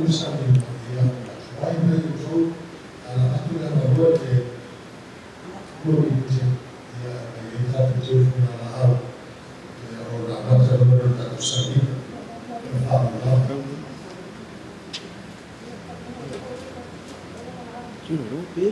usami ya wai mai zo ala atu ya bawa de kuri je ya ya ta je na au ya ora mata lo ta usami Allah Juro be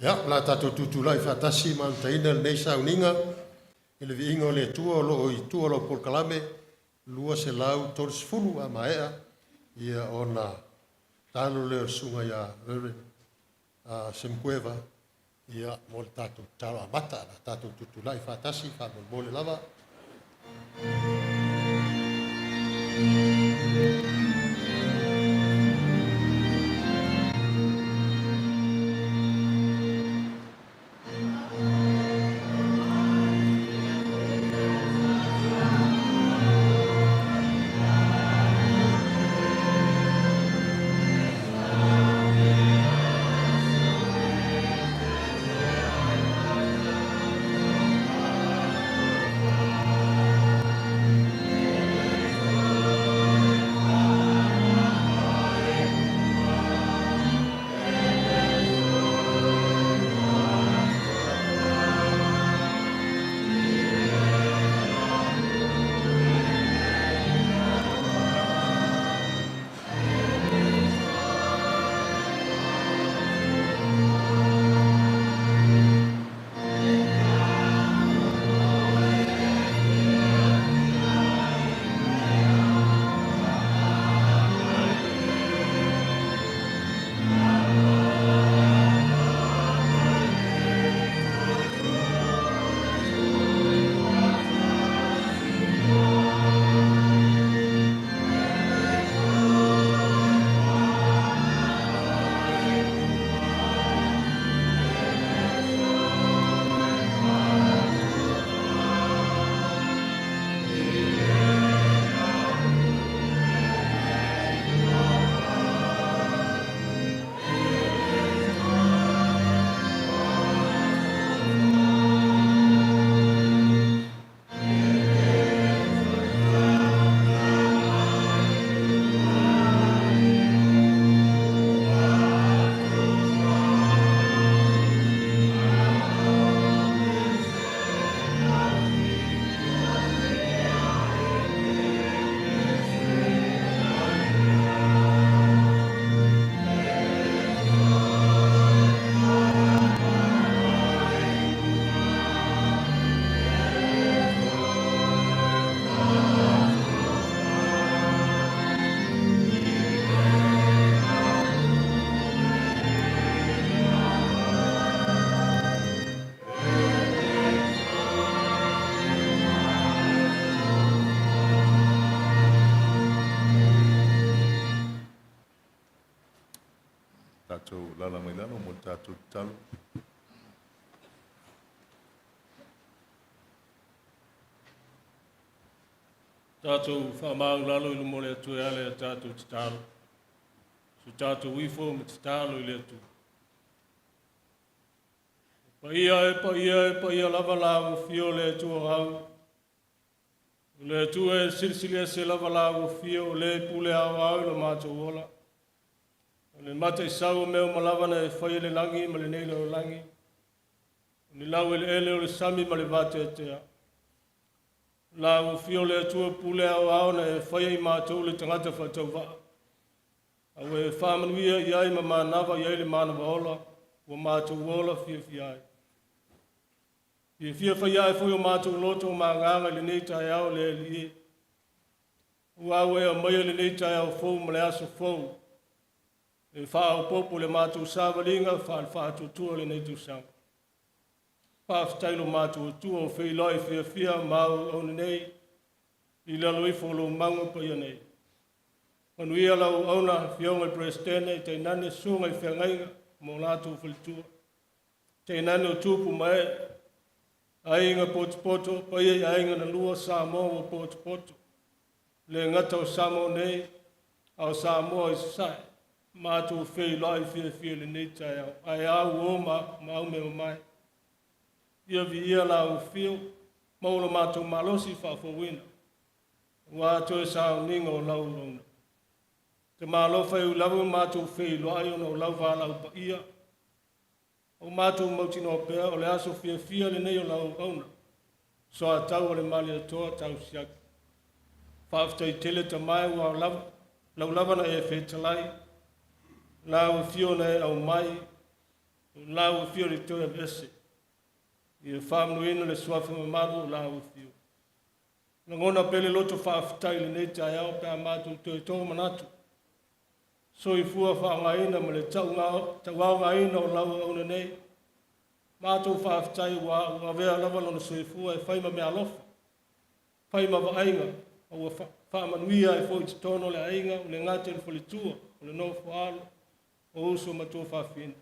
ya la tato tutulai fatasi man taina nei sauninga ele vingo le tuo lo i tuo lo por kalame lua se lau tors fulu a maea ia ona tano le sunga ya rere a semkueva ia mol tato tala bata la tato tutulai fatasi fa mol lava Tātou lala mai lalo mo tātou talo. Tātou whamau lalo i lumole atu e ale a tātou te talo. So tātou wifo me te talo i le atu. Pa ia lava lago fio le atu o hau. Le atu e silsile se lava lago fio le pule au au le mātou ola. Le mata i sau meo malawana e whai le langi ma le neile o langi. Ni lau ele o le sami ma le vate e tea. Lau fio le atua pule au au na e whai i mātou le tangata whatau waa. Au e whamanuia i ai ma mānawa i ai le mānawa ola. Wa mātou ola fia ai. Fia whai ai whai o mātou loto o mā nganga le nei tai au le li e. Ua au e a mai le nei tai au fau ma le aso fau. E wha au popo le mātou sāwaringa, wha tutua le nei tu sang. whaaftailo mātou tua o whiloi whiawhia mau au nei, I laloi wholo maunga pa ia nei. Manu ia lau auna whionga presidene, te nane sunga I whiangainga, mō lātou whilitua. Te nane o tūpu mai, ainga poto, pa ia ainga na lua Samoa o poto. Le ngata o Samoa nei, au Samoa I sai, mātou whiloi whiawhia le nei tai au. Ai au o mau me o mai. Ia vi ia lau whio, maula mātou malosi whawhawina. Wā toi sāo ninga o lau lona. Te mālo whai lau mātou whai loai o no lau wālau pa ia. O mātou mautino o pēr o le aso whiawhia le nei o lau auna. Soatau o le mali atoa tau Siaki. Whaaftai tele ta mai wā lau lavana e whetalai. Lau whiona e au mai. Lau whio le toi avese. I e whaamnuina le suafi mamaru o lau whio. Ngona pele loto whaaftai le nei tai au pēr mātou toi tō manatu. So I fua whaangaina ma le tau ngaina o lau auna nei. Mātou whaaftai wā vea lava lona so I fua e whaima mea alofa. Whaima wa ainga, o whaamanuia e fo I tono le ainga, o le ngate le whalitua, o le nofo alo, o uso matua whaafina.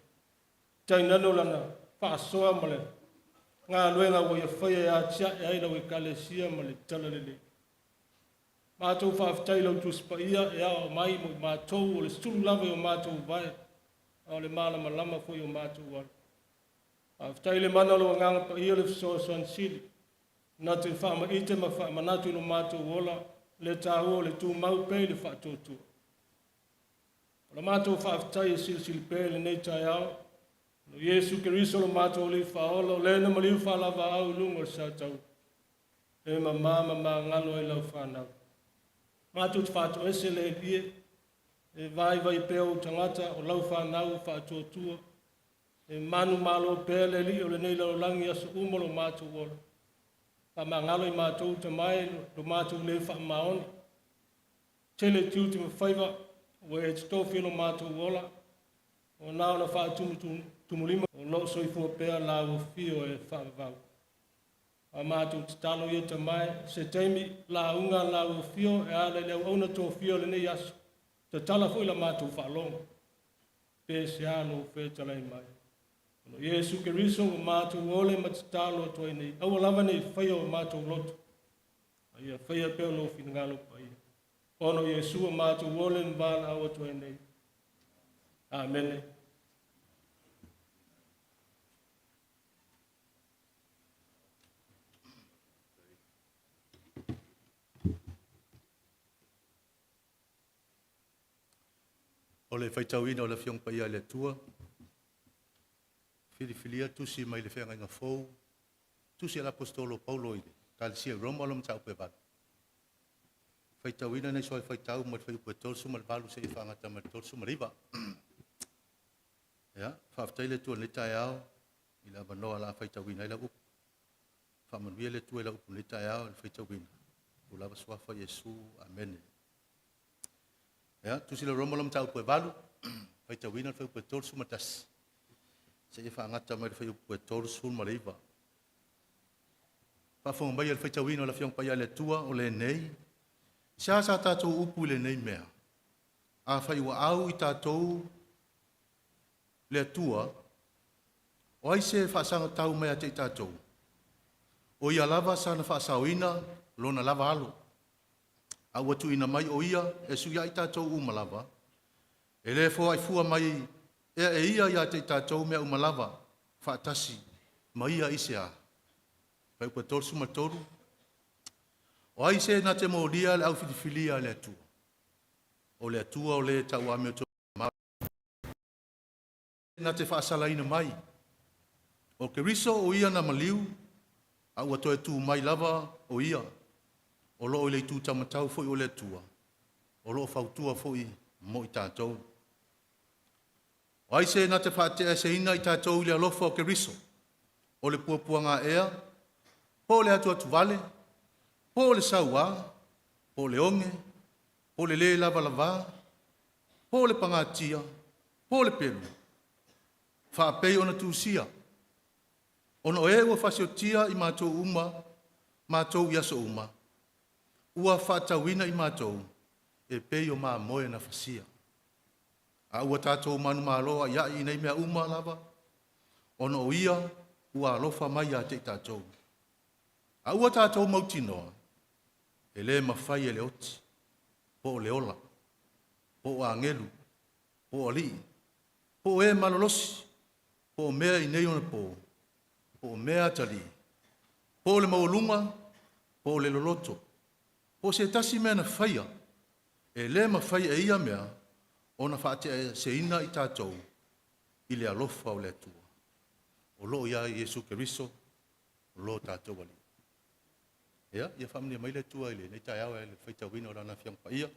Tai nano lana whaasoa ma le ngā luenga o ia whaia e a tia e aina o I kalesia ma le talalele. Mātou whaaftai lau tuspa ia e ao mai mo mātou o le sulu lawe o mātou vai. O le mālama lama fui o mātou wala. Whaaftai le mana lo nganga pa ia le fisoa soan sili. Nā te whaama ite ma whaama natu no mātou wala. Le tāua le tū mau pei le whaatotua. O le mātou whaaftai e sili pei le nei tai ao. No Yesu Keriso lo mātou li whaola. O le na maliu whalava au lunga Soatau. E ma ngalo e lau whanau. Mātou te whātua ese le lie, e vai pēo tangata o lau whanau whātua, e manu malo pēo le li o le nei lau langi aso umolo mātou wola. Pa ngalo I mātou te mai, lo mātou le whaamaoni. Tele tiu te mawhaiva, o e te tōwhino mātou wola, o nāo na whātumu tumulima, o lo soifua pēo la o fio e whaavau. A mātou te talo ia te mai, se teimi la unga la o fio, e ale leo auna tō fio le nei aso. Te tala fui la mātou whalonga. Pē se alo whetalai mai. No Yesu Keriso o mātou ole ma te talo toi nei. Aua lava nei whaia o mātou loto. Ia whaia peo lo whingalo pa ia. Ono Yesu o mātou ole mbana aua toi nei. Amen. O le whaitauina o le whiong paia le tua. Whiriwhiria tusi mai le whenga inga fōu. Tusi al apostolo Paulo i le. Kalisia Roma lo mtau pe batu. Whaitauina nei soai whaitau mo le whaiupua tolsu ma le balu se I whangata ma le tolsu ma riva. Ia, whaaftai le tua le tai au. I la wanoa la whaitauina I la upu. Whamanuia le tua I la upu le tai au le whaitauina. O lava swafa Yesu. Amen. Ya, tusi le Roma lo mtau pe balu. Whaitauina le whaiupua tolsu ma tasi. Se I whangata ma le whaiupua tolsu ma riva. Whawhonga mai le whaitauina o la whiong paia le tua o le nei. Sia sa tātou upu le nei mea. A whaiua au I tātou le tua. O aise whaasanga tau mea te I tātou. O ia lava sana whaasauina lona lava alo. A watu ina mai o ia e suia I tātou umalava. E le fo ai fua mai e ia ia te tātou mea umalava. Whaatasi ma ia ise a. Whaiupua tolsu ma toru. O aise na te mōria le au whiriwhilia le atua. O le atua o le tau ame o tō. Na te whaasalaina mai. O Keriso o ia na maliu. Au atoe tū mai lava o ia. O loo I le tū tamatau foi o le atua. O loo whautua foi mo I tātou. O aise na te whaatea se ina I tātou I le alofa o Keriso. O le puapua ngā ea. Po le atua tuvale. Po le saua. Po le onge. Po le lava lava. Po le pangatia. Po le pelu. Whaapei ona tūsia. Ono e ua whasiotia i mātou uma, mātou iaso uma. Ua whaatawina i mātou, e pei o mā moe na whasia. A ua tātou manu māloa ia i nei mea uma lava, ono o ia ua alofa mai a te tātou. A ua tātou mautinoa, e le mawhai e le oti, po o le ola, po o angelu, po o li, po o e malolosi, po o mea i nei ona po o mea tali, po o le maulunga, po o le loloto, po se tasi mea na whaia, e le mawhai e ia mea, ona whaatea se ina i tātou, i le alofa o le atua. O lo ia Jesu Keriso, o lo tātou wali. Ia whamnia mai le tua ile, nei tai awa e le whaita wina o rana whiang pa ia.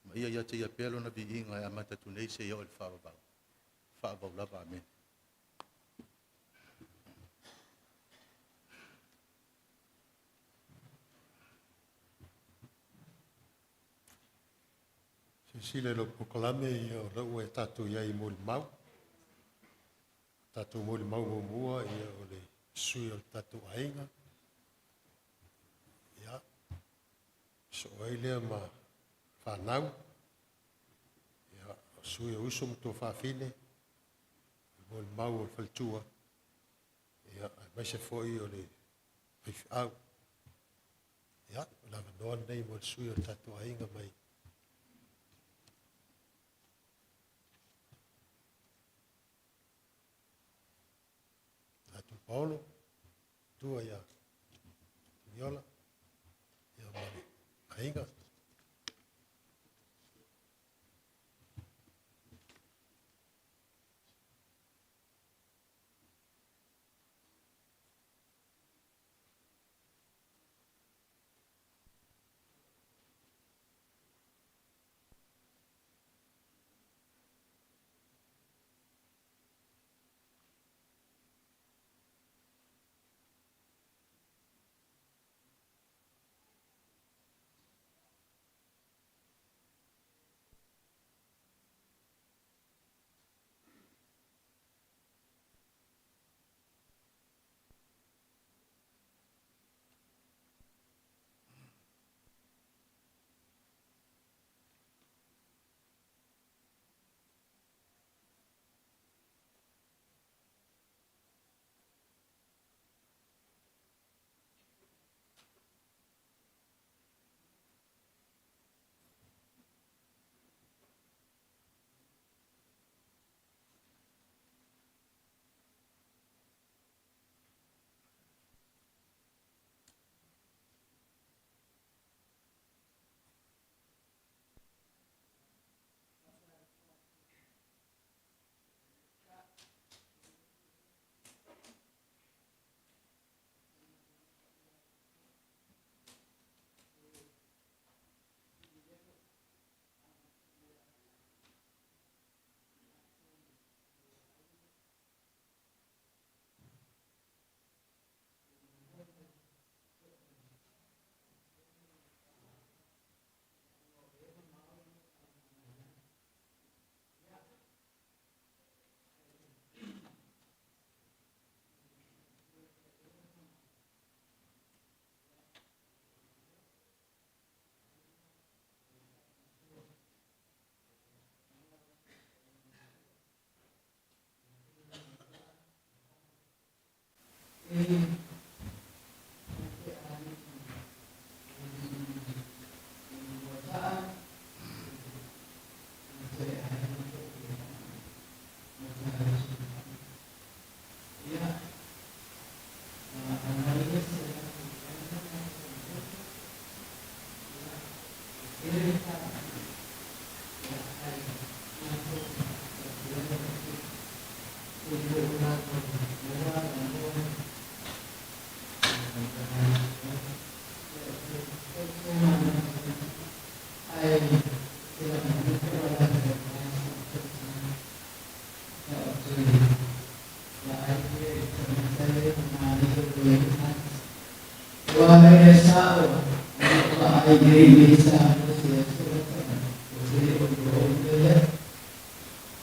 Ma ia te ia pelo na vi inga e amata tu nei se ia o le whaabau. Whaabau lava, amen. Sile lo pokolame i o rau e tātou ia i mōli mau. Tātou mōli mau mua i o le sui o tātou ainga. Ia, so ai lea ma whanau. Ia, sui o uso mto whawhine. Mōli mau o le whaltua. Ia, mai se foi o le whiwhiau. Ia, lava noa nei mo le sui o tātou ainga mai. Paulo, tua ia viola, ia mani ainga.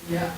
Ya,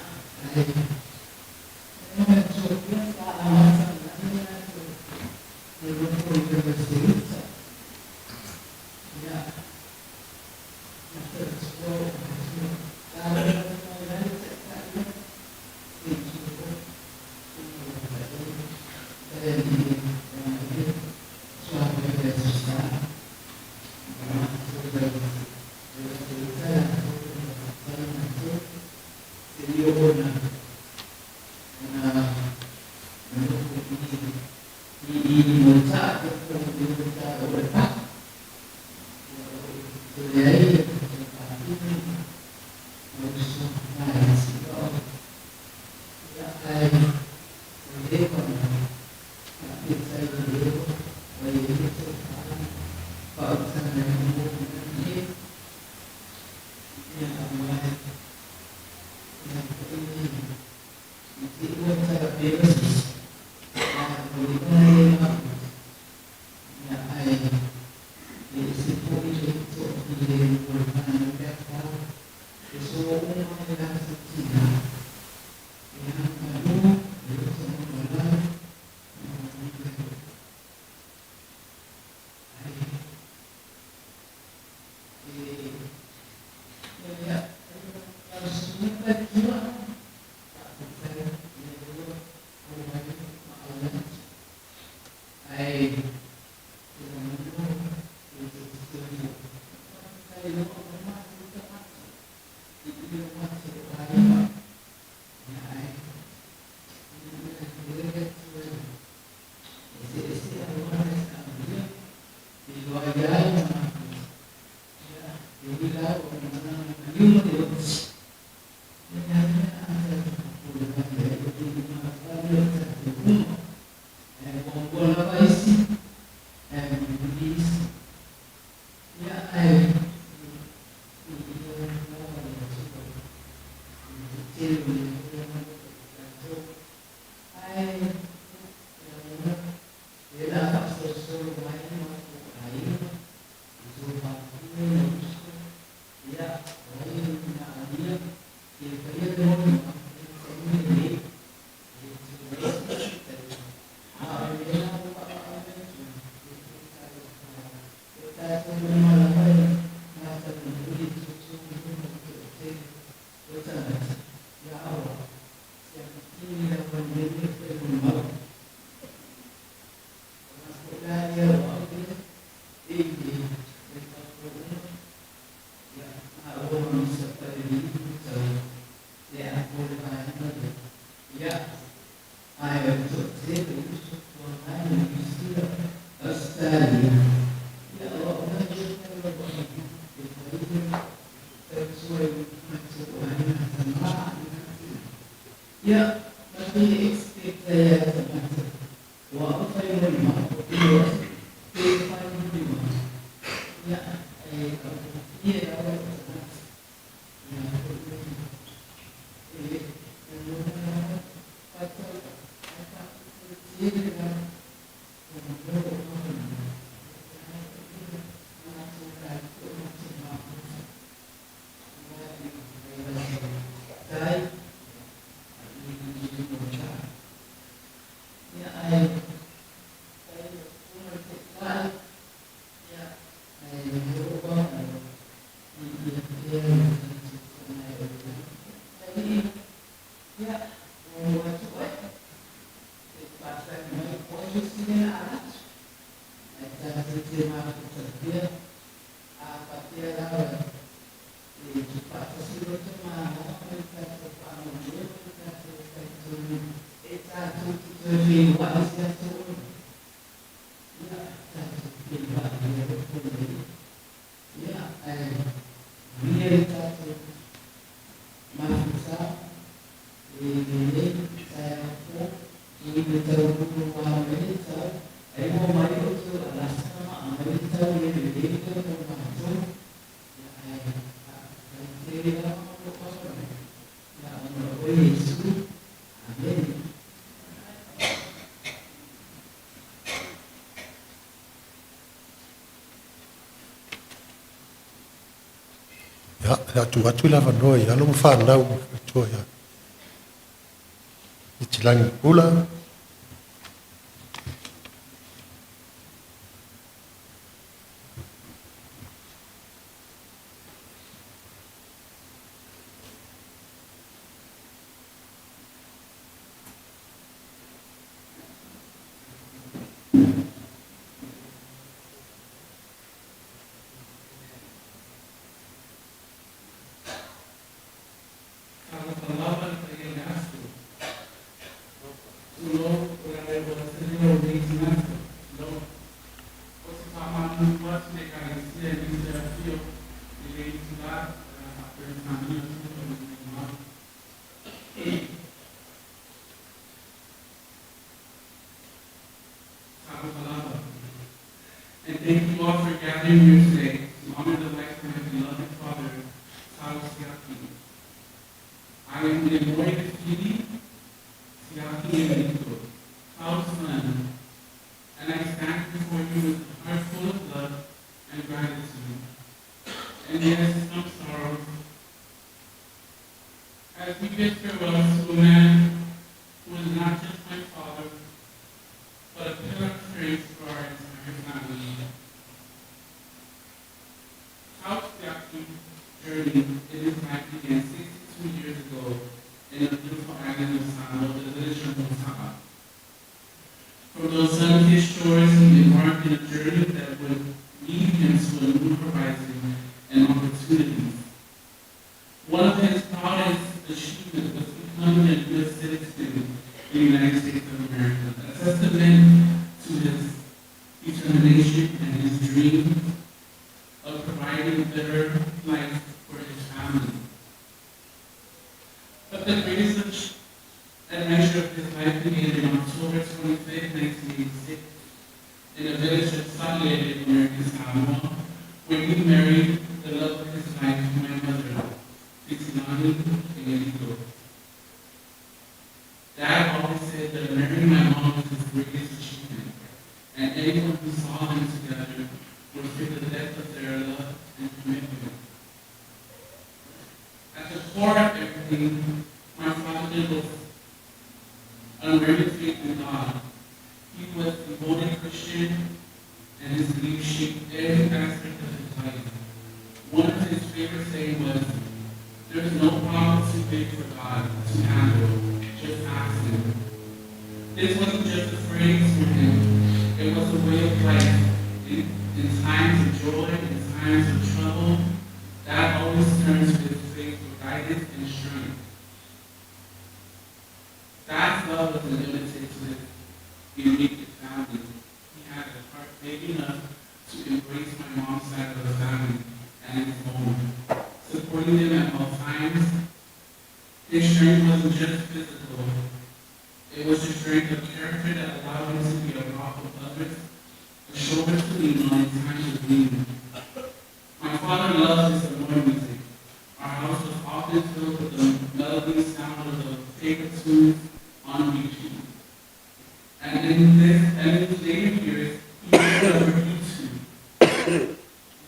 Ya tu atu lava noi, alo mo whanau atua ya. I tilangi pula. thank you all for gathering here today to honor the life of my beloved father, Siaki. I am the boy Fili, Siaki Enrico, Tao's son, and I stand before you with a heart full of love and gratitude. And yes, some sorrow. As we bid farewell to a man who is not just my father, but a pillar of strength for our entire family. How Siaki journey in his life began 62 years ago in the beautiful island of Soatau, the village of Soatau. From those sun-kissed shores, he embarked in a journey that would lead him to a new horizon and opportunities. One of his proudest achievements was becoming a U.S. citizen in the United States of America, a testament to his determination and his dream of providing a better life for his family. But the greatest adventure of his life began on October 25, 1986, in a village of Siaki, American Samoa, when he married the love of his life, my mother, Siaki Enrico. Dad always said that marrying my mom was his greatest achievement, and anyone who saw them together would feel the depth of their love and commitment. At the core of everything, my father was unwavering faith in God. He was a devoted Christian, and his belief shaped every aspect of his life. One of his favorite sayings was, "There is no problem too big for God to handle. Just ask him." This wasn't just a phrase for him. It was a way of life. In times of joy, in times of trouble, Dad always turns to his faith for guidance and strength. Dad's love wasn't limited to his unique family. He had a heart big enough to embrace my mom's side of the family and his home, supporting them at all times. His strength wasn't just physical. It was the strength of character that allowed him to be a rock of others, a shoulder to lean on in times of need. My father loved his anointing music. Our house was often filled with the melody sound of the favorite tunes on repeat. And in his later years, he discovered YouTube.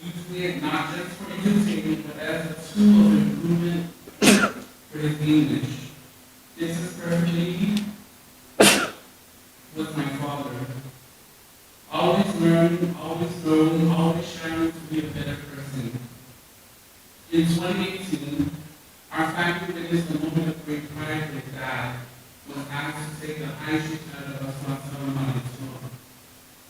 Using it not just for entertainment, but as a tool of improvement for his English. This is perfectly with my father. Always learning, always growing, always striving to be a better person. In 2018, our family witnessed a moment of great pride when Dad was asked to take the high street title of Soatau Tau J.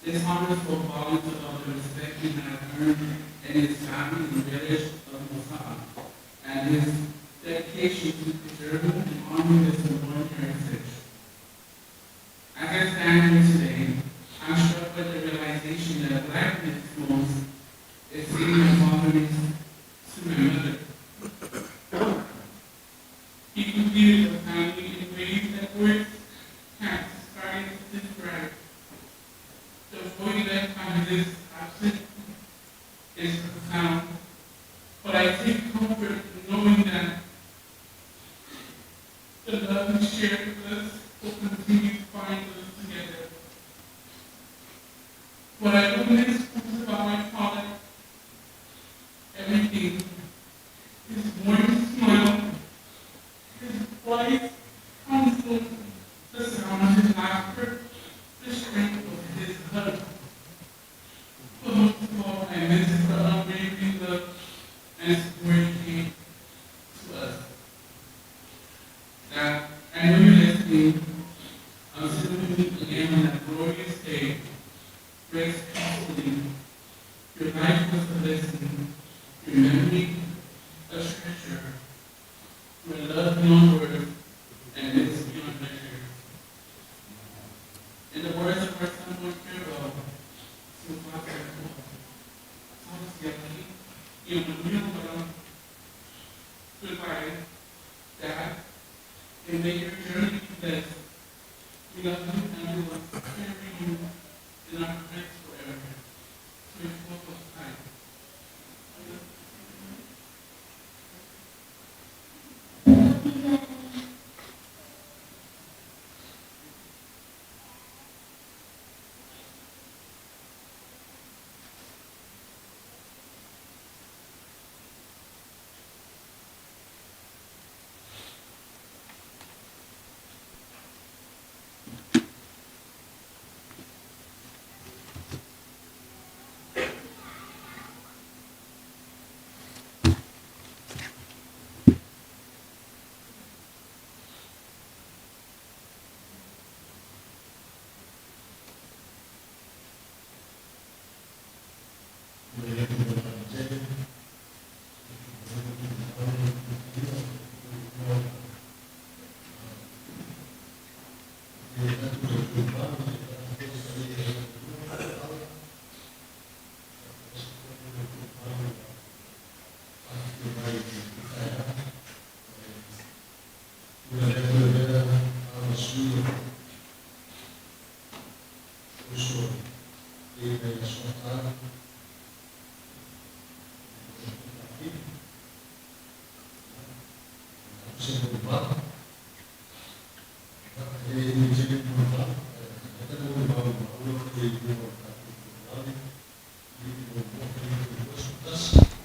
This honor spoke volumes about the respect he had earned in his family in the village of Soatau, and his dedication to preserving and honoring this important heritage. As I stand here today, I'm struck with the realization that blackness most is seeing my father to my mother. He completed the family in ways that words can't starting to describe. The void left by this absence is profound, but I take comfort in knowing that the love he shared with us will continue to find us together. What I will miss about my father, everything, his warm smile, his wise counsel, the sound of his laughter, the strength of his hug. But most of all, I miss the unwavering love and support he gave to us. That I know you're listening until we meet again on that glorious day. Grace peacefully. Your life was a blessing. Your memory a treasure. Your love beyond words and this beyond measure. In the words of our someone farewell, Soatau Tau J, goodbye, Dad, and may your journey be blessed. We love you and we will carry you in our hearts forever. To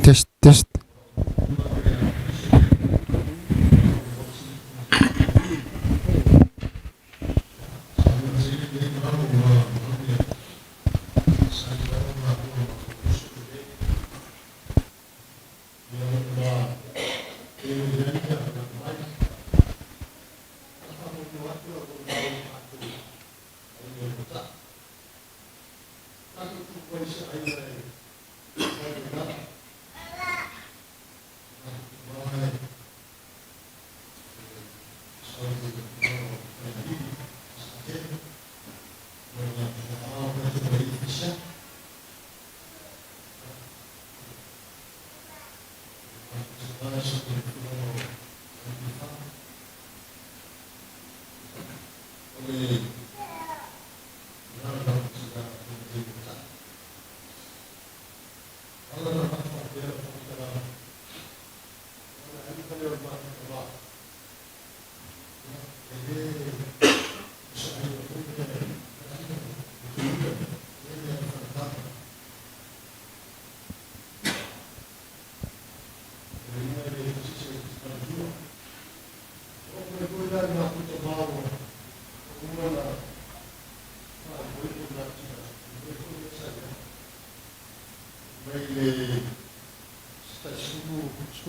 Test, test.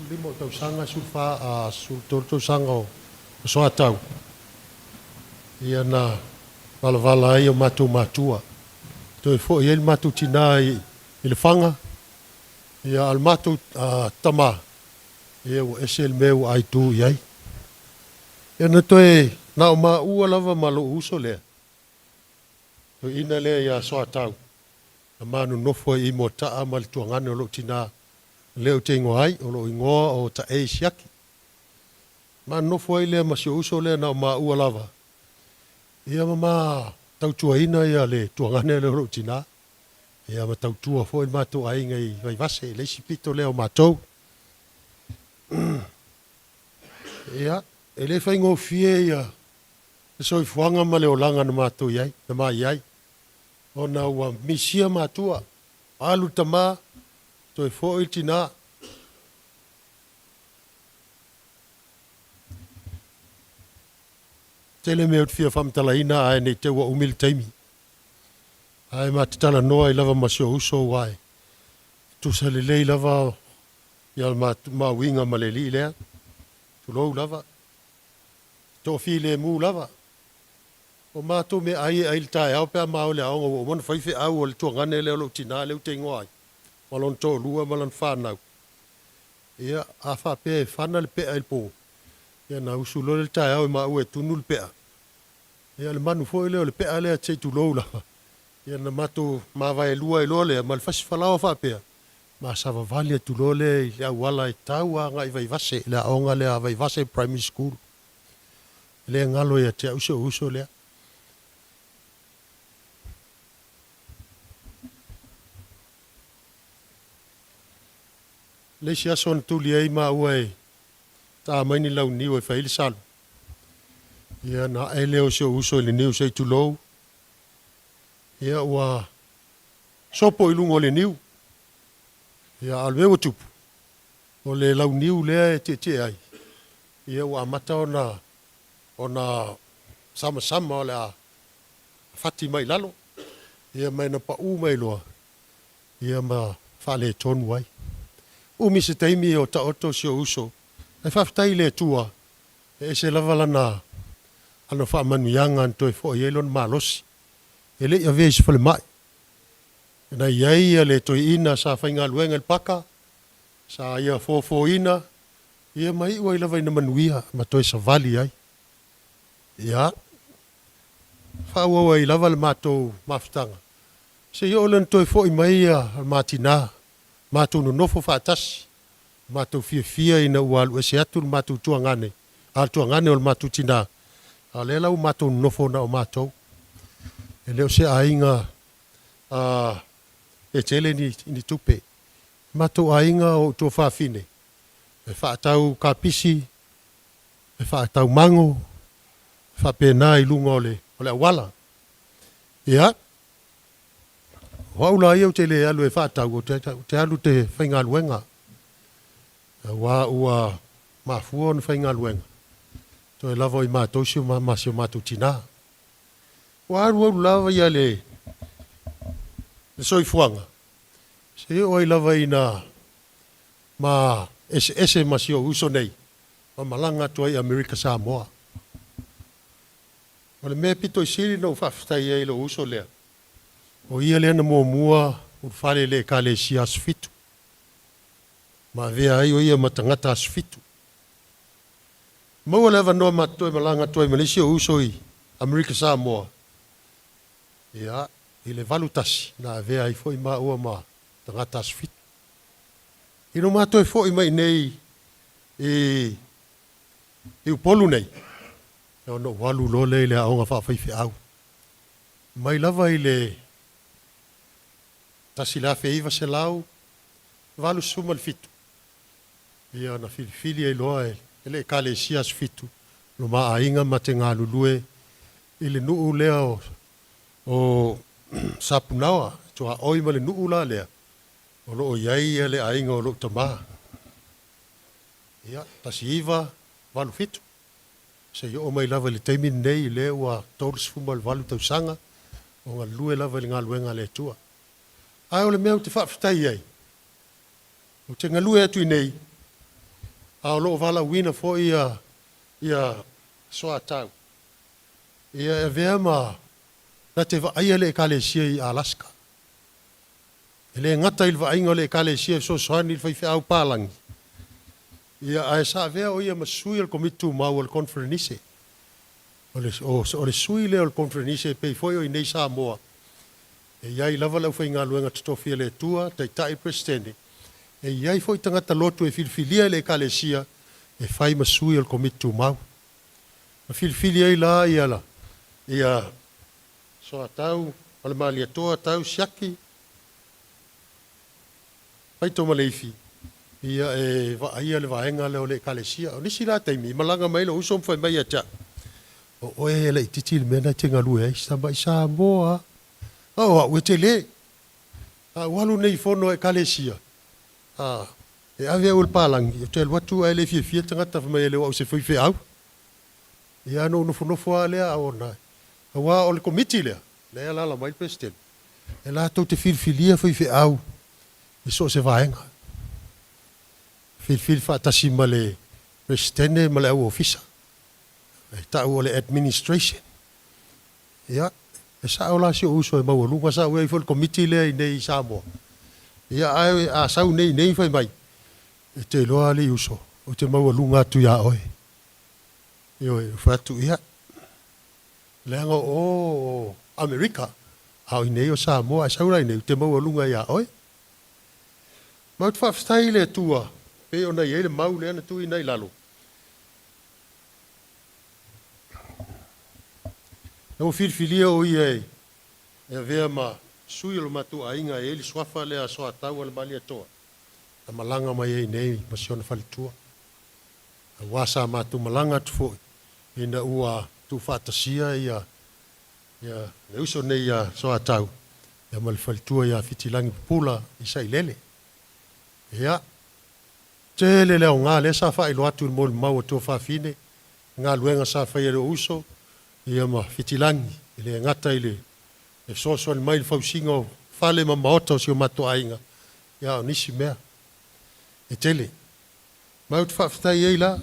Limo tau sanga sulfa a sul torto sanga o Soatau. Ia na vala ai o matu matua. Toi fo ia matu tina i le fanga. Ia al matu tama. Ia o esel meu ai tu iai. Ia na toi na o ma ua lava malo uso lea. Toi ina lea ia Soatau. Na manu nofo i mo taa mal tuangane o lo tina leo te ingoai o lo ingoa o ta e Siaki. Ma nofo ai lea masio uso lea na o ma ua lava. Ia ma tautua ina ia le tuangane le lo tina. Ia ma tautua fo i mato ai ngai vai vase le sipito leo matou. Ia ele fai ngo fie ia. So i fuanga ma le olanga na mato iai, na ma iai. O na ua misia matua. Alu tama toi fo i tina. Tele me ut fia famtala ina ai nei te ua umil taimi. Ai ma te tala noa i lava masio uso wai. Tu sa le lei lava ia ma winga ma le li lea. Tu lou lava. To fi le mu lava. O mato me ai il tae au pe ma o le au o mon fai fe au o le tuangane le lo tina le te ngoi. Malon to lua malan whanau. Ia a wha pe whana le pea il po. Ia na usu lo le tae au ma ue tunu le pea. Ia le manu fo le pea le te tu lo la. Ia na mato ma vai lua i lo le ma le fasi whalao wha pea. Ma sa va vali tu lo le le wala i tau a ngai vai vase le aonga le vai vase primary school. Le ngalo ia te uso le. Le sia son tuli ai ma ue ta mai ni lau niu e faili salu. Ia na ele o se uso le niu se tu lo. Ia ua sopo i lungo le niu. Ia alweo tupu. O le lau niu lea e te ai. Ia ua amata ona sama o le a fati mai lalo. Ia mai na pa u mai loa. Ia ma fale tonu ai. Umi se taimi o ta oto si o uso. E whaftai le tua. E se lava lana. Ano wha manu yanga anto e fo i elon malosi. E le ia vei se fale mai. Na iai le toi ina sa whainga luenga le paka, sa ia fōfō ina, ia mai ua ila vai na manuia, ma toi sa vali ai. Ia, whaua wa ilava le mātou mawhitanga. Se ia ole toi fōi mai a mātina, mātou no nofo whātasi, mātou fia ina ua alu ese atu le mātou tuangane, al tuangane o le mātou tina, a le lau mātou nofo na o mātou. E leo se ainga, e tele ni tupe. Mātou ainga o tō whawhine. E whaatau kapisi, e whaatau mango, e whapena i lunga o le awala. Ia, waula ia o tele alu e whaatau o te alu te whainga luenga. Wa ua mafua ni whainga luenga. Toi lava i mātou si o masi o mātou tina. Wa aru lava ia le soifuanga. Se o i lava ina ma ese masi o uso nei. Ma malanga tua i Amerika Samoa. Ma le mea pito i siri no whawhitai e lo uso lea. O ia lea na mua o whare le ka le si asfitu. Ma vea ai o ia matangata asfitu. Maua lewa noa matoi malanga tua i Malaysia o uso i Amerika Samoa. Ia, i le valutasi na vea ai fo i ma ua ma tangata asfitu. Ino mātou e fo i mai nei i upolu nei. E ono walu lole i le aonga whawhaife au. Mai lava i le tasi la feiva se lau, walu suma le fitu. Ia na filifili e loa e le kale si asfitu. Lo maa ainga ma te ngā lulue i le nuu lea o sapunawa. Tua oima le nuu la lea. O lo o iai e le ainga o lo tamaa. Ia, tasi iwa, walu fitu. Se yo o mai lava le teimi nei le ua tōris fuma le walu tausanga. O ngā lue lava le ngā luenga le tua. Ai o le mea o te whawhitai ai. O te ngā lue atu i nei. A o loo wala wina fo ia Soatau. Ia e vea ma na te waaia le ekalesia i Alaska. E le ngata il waainga le ekalesia so soani il whaiwhi au pālangi. Ia a e sa vea o ia masui al komitu mau al konferenise. O le sui le al konferenise pei foi o i nei Samoa. E iai lava lau whai ngā luenga tatofia le tua, tai tai presidente. E iai foi tangata lotu e filfilia le ekalesia e whai masui al komitu mau. Ma filfilia i la ia la. Ia Soatau, ale malia toa tau Siaki. Pai to maleifi. Ia e ia le vaenga le o le ekalesia. O nisi la taimi, malanga mai lo usom whai mai atia. O oe le ititi le mena te ngalu e, samba i Samoa. O ue te le. Walu nei fono ekalesia. E ave ul palangi, o te watu ai le fia tangata whamai e le wau se whaiwhi au. Ia no nofo a lea a ona. A wā o le komiti lea, lea lala mai president. E la tau te filfilia whaiwhi au. E so se vaenga. Filfil whaatasi ma le presidente ma le au ofisa. E tau o le administration. Ia, e sa o la si o uso e maua lunga sa ue i fo le komiti lea i nei Samoa. Ia a sau nei whai mai. E te loa li uso. O te maua lunga tu ia oe. Io e whatu ia. Leanga o Amerika. Au i nei o Samoa. A sau rai nei. Te maua lunga ia oe. Mau te whawhtai le tua. Pe o nei ele mau leana tu i nei lalo. Nau filfilia o ia e. E vea ma. Sui lo matu ainga e li swafa le a Soatau le mali atoa. A malanga mai e nei masiona falitua. A wasa matu malanga tu foi. Ina ua tu fatasia ia le uso nei ia Soatau. Ia mali falitua ia fitilangi pula i sailele. Ia. Te le leo ngā le sa wha ilo atu mo le mau atua whawhine. Ngā luenga sa wha i le uso. Ia ma fitilangi. Ile ngata ile. E soso ni mai fausinga o fale ma maota o si o mato ainga. Ia o nisi mea. E tele. Mai o te whawhitai ei la.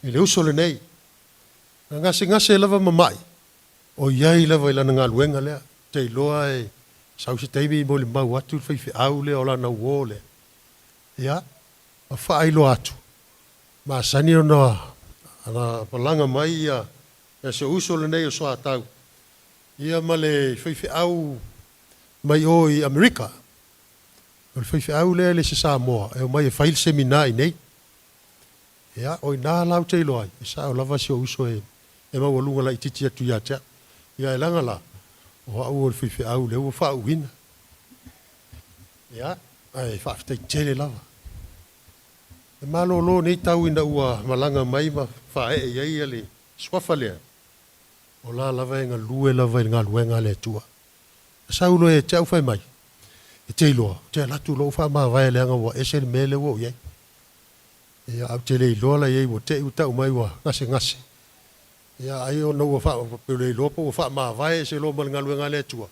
E le uso le nei. Ngase lava mamai. O iai lava i lana ngā luenga lea. Te iloa e sau se taimi mo le mau atu faifiau le o lana uō le ia ma faailo atu masani ona ana palanga mai ia se uso lenei o Soatau ia ma le faifiau mai o i Amerika o le faifiau le se Samoa e o mai e fail seminai nei ia o ina lau te ilo ai e sa o lava se o uso e mawalunga la i titi atu ia tea ia e langa la o au o le faifiau le ua faauina ia ai faafetai tele lava e malolo nei tau ina ua malanga mai ma fae e ia le swafa lea o la lava e ngalue lava e ngaluenga le tua sa ulo e tau fai mai e te iloa te latu lo fa ma vai le anga wa ese le mele wo ye ia au te le iloa la ye wo te uta mai wa ngase ia ai o no fa pe le iloa po fa ma vai se lo mal ngaluenga le tua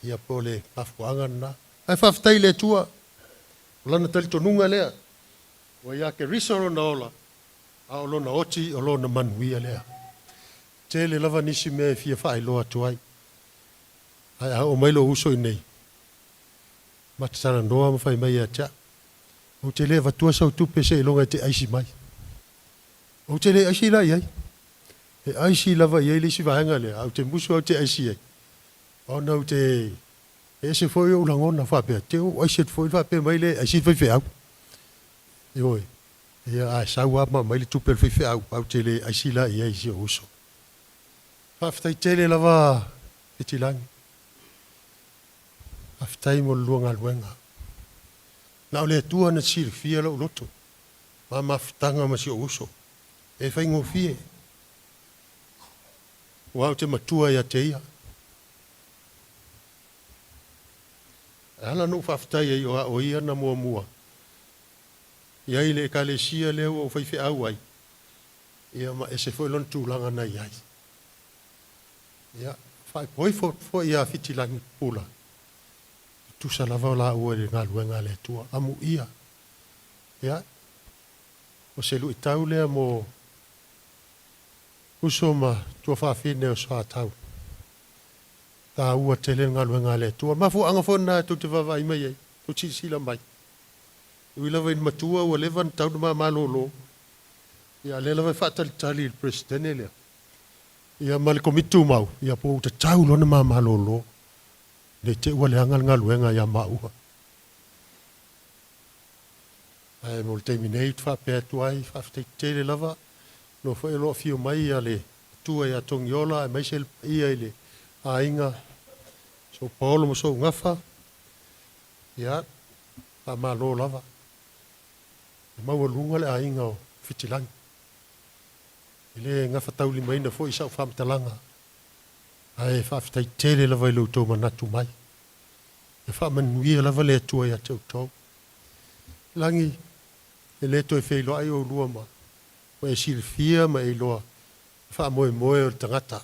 ia po le pafuanga na ai fa ftai le tua lana tali tonunga lea wa ia ke risoro na ola a lo na oti o lo na manuia lea te le lava nisi me fia fa iloa tuai ai o mai lo uso nei matsana noa ma fai mai acha o te le vatua sau tupe se longa te aisi mai o te le aisi la ai e aisi lava ye le si vaenga le au te musu au te aisi ai o na te e se foi o langona fa pe te o aisi foi fa pe mai le aisi foi fe au oi ia a sau ma mai le tupe fe au te le aisi la ye aisi o uso fa ftai tele lava itilangi aftai mo luanga luenga na ole tua na sir fia lo loto ma maftanga ma si uso e fai ngo fie wa te matua ya te ia ala no faftai e o ia na mua ia ile kalesia le o fai fe au ai ia ma ese foi lon tu langa na ia ia fai poi fo ia fitilangi pula tu sa lava la o le ngaluenga le tua amu ia ia o se lu itau le mo usoma tua fa fine o Soatau ta ua tele ngaluenga le tua mafu anga fona tu te vava mai ai tu si sila mai ui lava in matua o levan tau ma malolo ia le lava fa tali il presidente le ia mal komitu mau ia po te tau lona ma malolo le te ua le angal ngaluenga ia maua. Ai mo le terminate fa pe tuai fa te tele lava no foi lo fio mai ale tua ia tongiola e mai sel ia ile a inga so Paulo mo so ngafa ia pa malo lava ma wa lunga le a inga o fitilang ile ngafa tauli mai na foi sa fam talanga ai fa ftai tele lava i lo to manatu mai e fa manuia lava le tua ia tau langi e le to e fei lo ai o lua ma e silfia ma e loa fa moe o tangata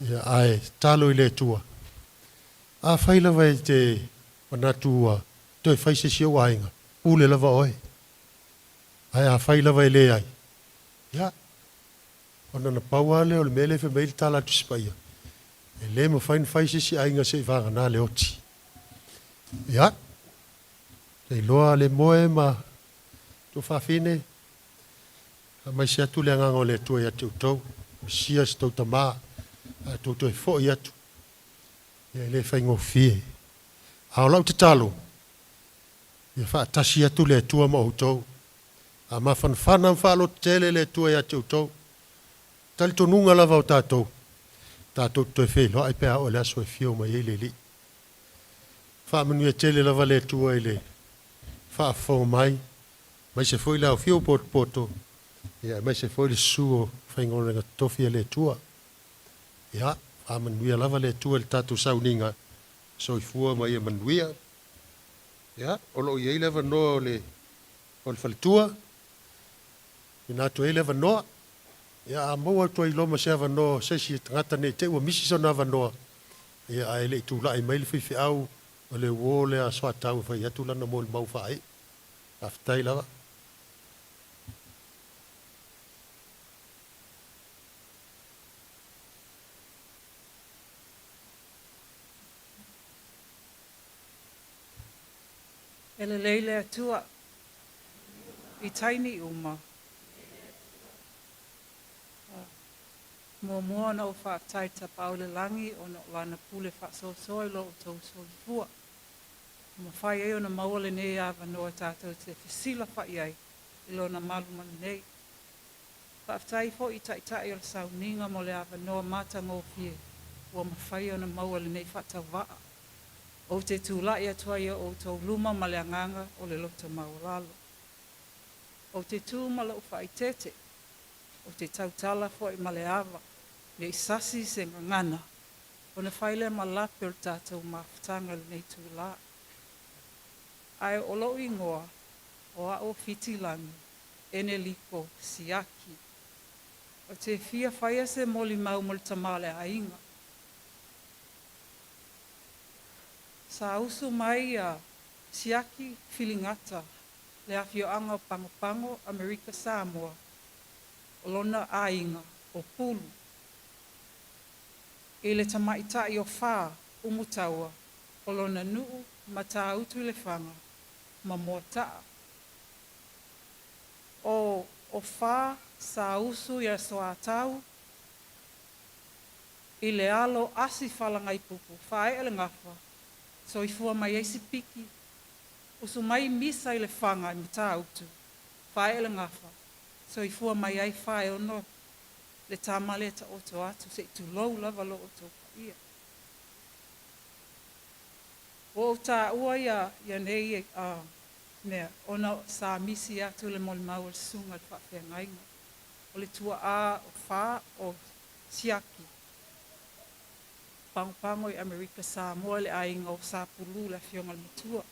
ia ai talo i le tua a fai lava i te manatu to e fai se sio wainga ule lava oe ai a fai lava i le ai ia ona na pauale o le mele fe mail tala tu spaia e le mo fain fai si ainga se vanga na le oti ia e loa le moe ma tu fa fine mai se tu le nganga le tu ia tu to sia sto tama tu to fo ia tu e le fai ngo fie a lo te talo ia fa tasia tu le tu ma to a ma fan fa lo tele le tu ia tu to tal to nunga lava o tatou to fe lo ai pe o la so fio mai ele li fa manu e tele lava le tua ele fa fo mai se foi la o fio poto ia mai se foi le suo fa ngora to fia le tua ia fa manu ia lava le tua le tatou sauninga so fua mai e manuia ia o lo ia lava no le o le tua ina to ele lava no ia mo to i lo ma se no se si tangata ne te o misi so na no ia ai le tu la i mai le fi au o le wo le a Soatau fa ia tu la na mo mau fa ai aftai lava Ele leile atua I taini uma. Mua na o whaatai ta paule langi o na lana pule whaasosoi lo o tau soifua. Ma whai e o na maole nei awa noa tātou te whisila whai ai I lo na malumani nei. Whaatai fo I taitai o le sauninga mo le awa noa mata ngō fie. Ua ma whai o na maole nei whaatau waa. O te tūlai atua ia o tau luma ma le anganga o le lota maolalo. O te tū ma le uwhai tete. O te tautala fo I ma le awa. Le isasi se ngangana. O na whaile ma lape o tātou mawhatanga le nei tūlai. Ai o lo ingoa o a o fitilangi. Ene liko Siaki. O te fia whaia se moli mau mo le tamale a inga. Sa usu mai a Siaki filingata le awhio anga o pango Amerika Samoa o lona a inga o pulu. E le tamaitai o whā umutaua o lona nuu ma tā utu le whanga ma motaa. O whā sa usu ia Soatau I le alo asi whalangai pupu whae ele ngawha. So I fua mai eisi piki. Usu mai misa I le whanga I mata utu. Whae ele ngawha. So I fua mai ai whae ono. Le tamale ta oto atu. Se tu lou lava lo oto ia. O ta ua ia nei nea. Ona sa misi atu le moli mau le sunga le whawhia ngainga. O le tua a o wha o Siaki. Pango I Amerika Samoa le ainga o Sapulu le fionga le matua.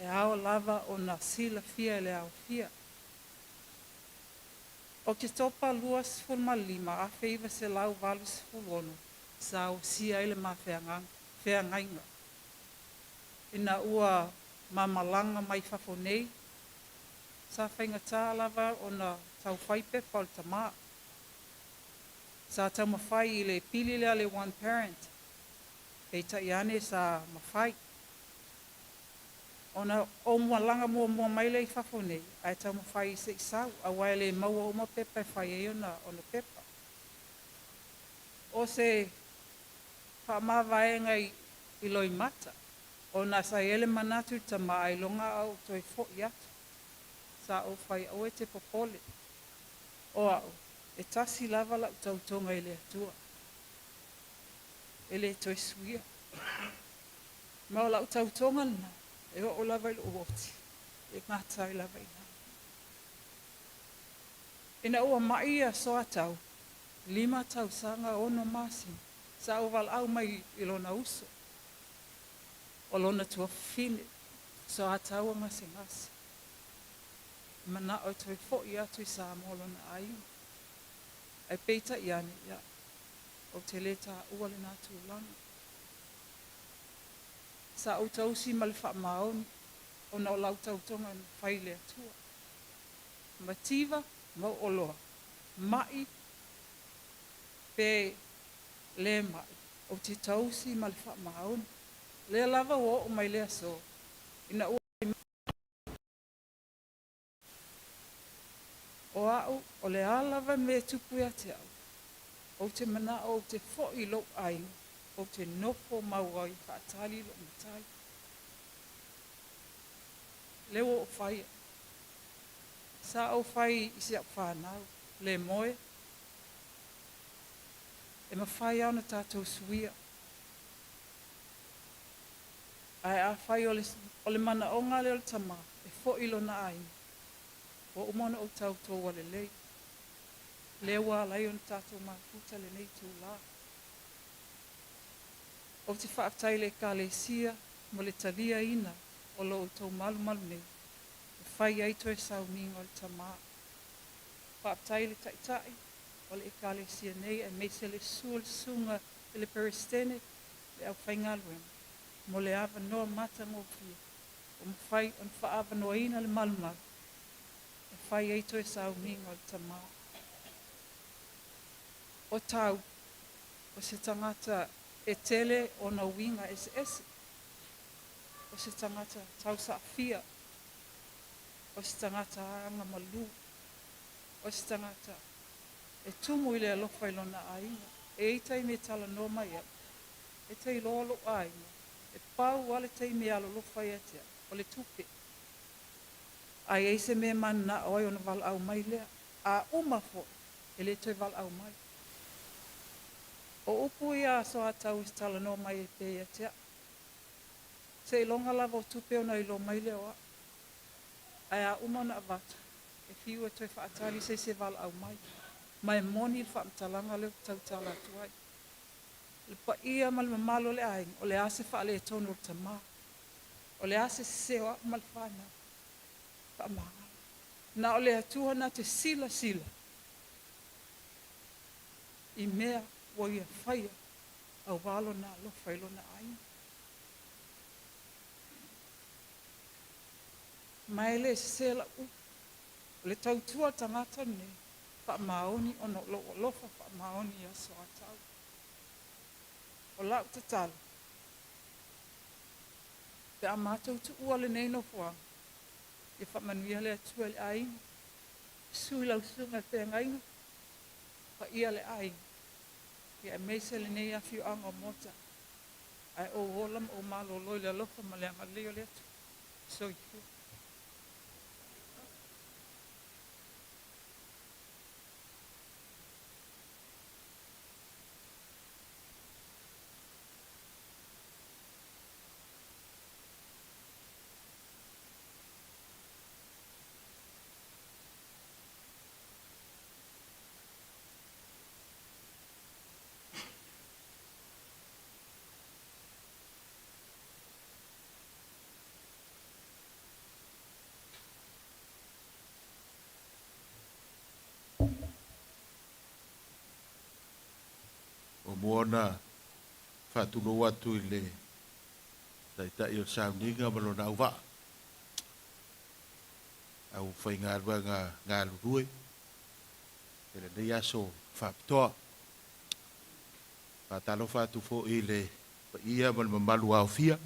E ao lava o na sila fia le ao fia. O ke topa luas fulmalima a feiva se lau valus fulono sa o sia ele ma fea ngainga. Ina ua mamalanga mai fafonei sa whainga tā lava o na tau whaipe pal tamaa. Sa tau mawhai I le pili lea le one parent. Kei ta iane sa mawhai. Ona o mualanga mua mai le I whafonei. Ai tau mawhai se isau. A wai le maua uma pepa whai e ona pepa. O se whaamawaenga I loi mata. Ona sa ele manatu tama ai longa au toi fo I atu. Sa o whai au e te popole. O au. E tasi lava la utautonga I le atua. E le toi suia. Ma o la utautonga na. E o lava I lo uoti. E ngata I lava I na. Ina ua mai a Soatau. 5 tau sanga ono masi. Sa o wal au mai I lona uso. O lona tua fine. Soatau a ngasi. Mana o toi fo I atu I sa mo lona ainga. Ai peita iane ia. O te leta ua le nātu langa. Sa au tausi ma le whaamaoni. O na o lau tautonga na whai le atua. Mativa mau oloa. Mai pe le mai. O te tausi ma le whaamaoni. Le lava o mai le aso. Ina ua o au, o le alava me tupu ia te au. O te mana o te fo I lo ai. O te nofo mau ai whaatali lo matali. Leo o whai. Sa o whai I se au whanau. Le moe. E ma whai au na tātou suia. Ai a whai o le mana o ngā leo le tama. E fo I lo na ai. O umona o tau tō wale lei. Lewa lai o tātou mafuta le nei tū la. O te whaatai le ka le sia, mo le talia ina, o lo o tau malu nei. E whai ai toi sau minga o le tamaa. Whaatai le taitai, o le ka le sia nei, e meise le sua le sunga, e le peristene, le au whainga luem. Mo le awa noa mata ngō fia. O mwhai, o mwhaawa noa ina le malu. Whai ei toi sau minga o le tamaa. O tau, o se tangata e tele o na winga ese. O se tangata tau sa fia, o se tangata anga malu, o se tangata e tumu i le alofa i lona ainga, e itai me tala no mai a, e tei lolo ainga, e pau ale tei me alo lofa i atia, o le tupe. Ai eise me mana oi ona val au mai lea, a umafo, e le toi val au mai. O upu ia Soatau i tala no mai e pe atia, se ilonga lava o tupe ona i lo mai leo a, ai a umana avatu, e fiu e toi whaatari se val au mai. Mai moni il whaamtalanga leo tau tala tuai. Le pa ia mal mamalo le aing, o le ase wha le tonu o tama. O le ase sewa mal whana. Whaamanga. Na o le atua na te sila sila. I mea o ia whaia au walo na lo whailo na aing. Mai le sela u. O le tautua tangata ne. Whaamaoni o no lofa whaamaoni a Soatau. O lau te tala. Pe a mātou tu ua le nei no fuang. E whamanuia le atua le aing. Sui lau sunga te ngainga. Pa ia le aing. Ia e meise le nei a fiu anga mota. Ai o olam o malo loi le lofa ma le anga leo le atu. So i fu. O moana whātuno atu i le taitai o sauninga malo na uwa. Au whai ngā rua ngā lurue. Tele nei aso whapitoa. Whātalo whātu fo i le pa ia mal mamalu au fia.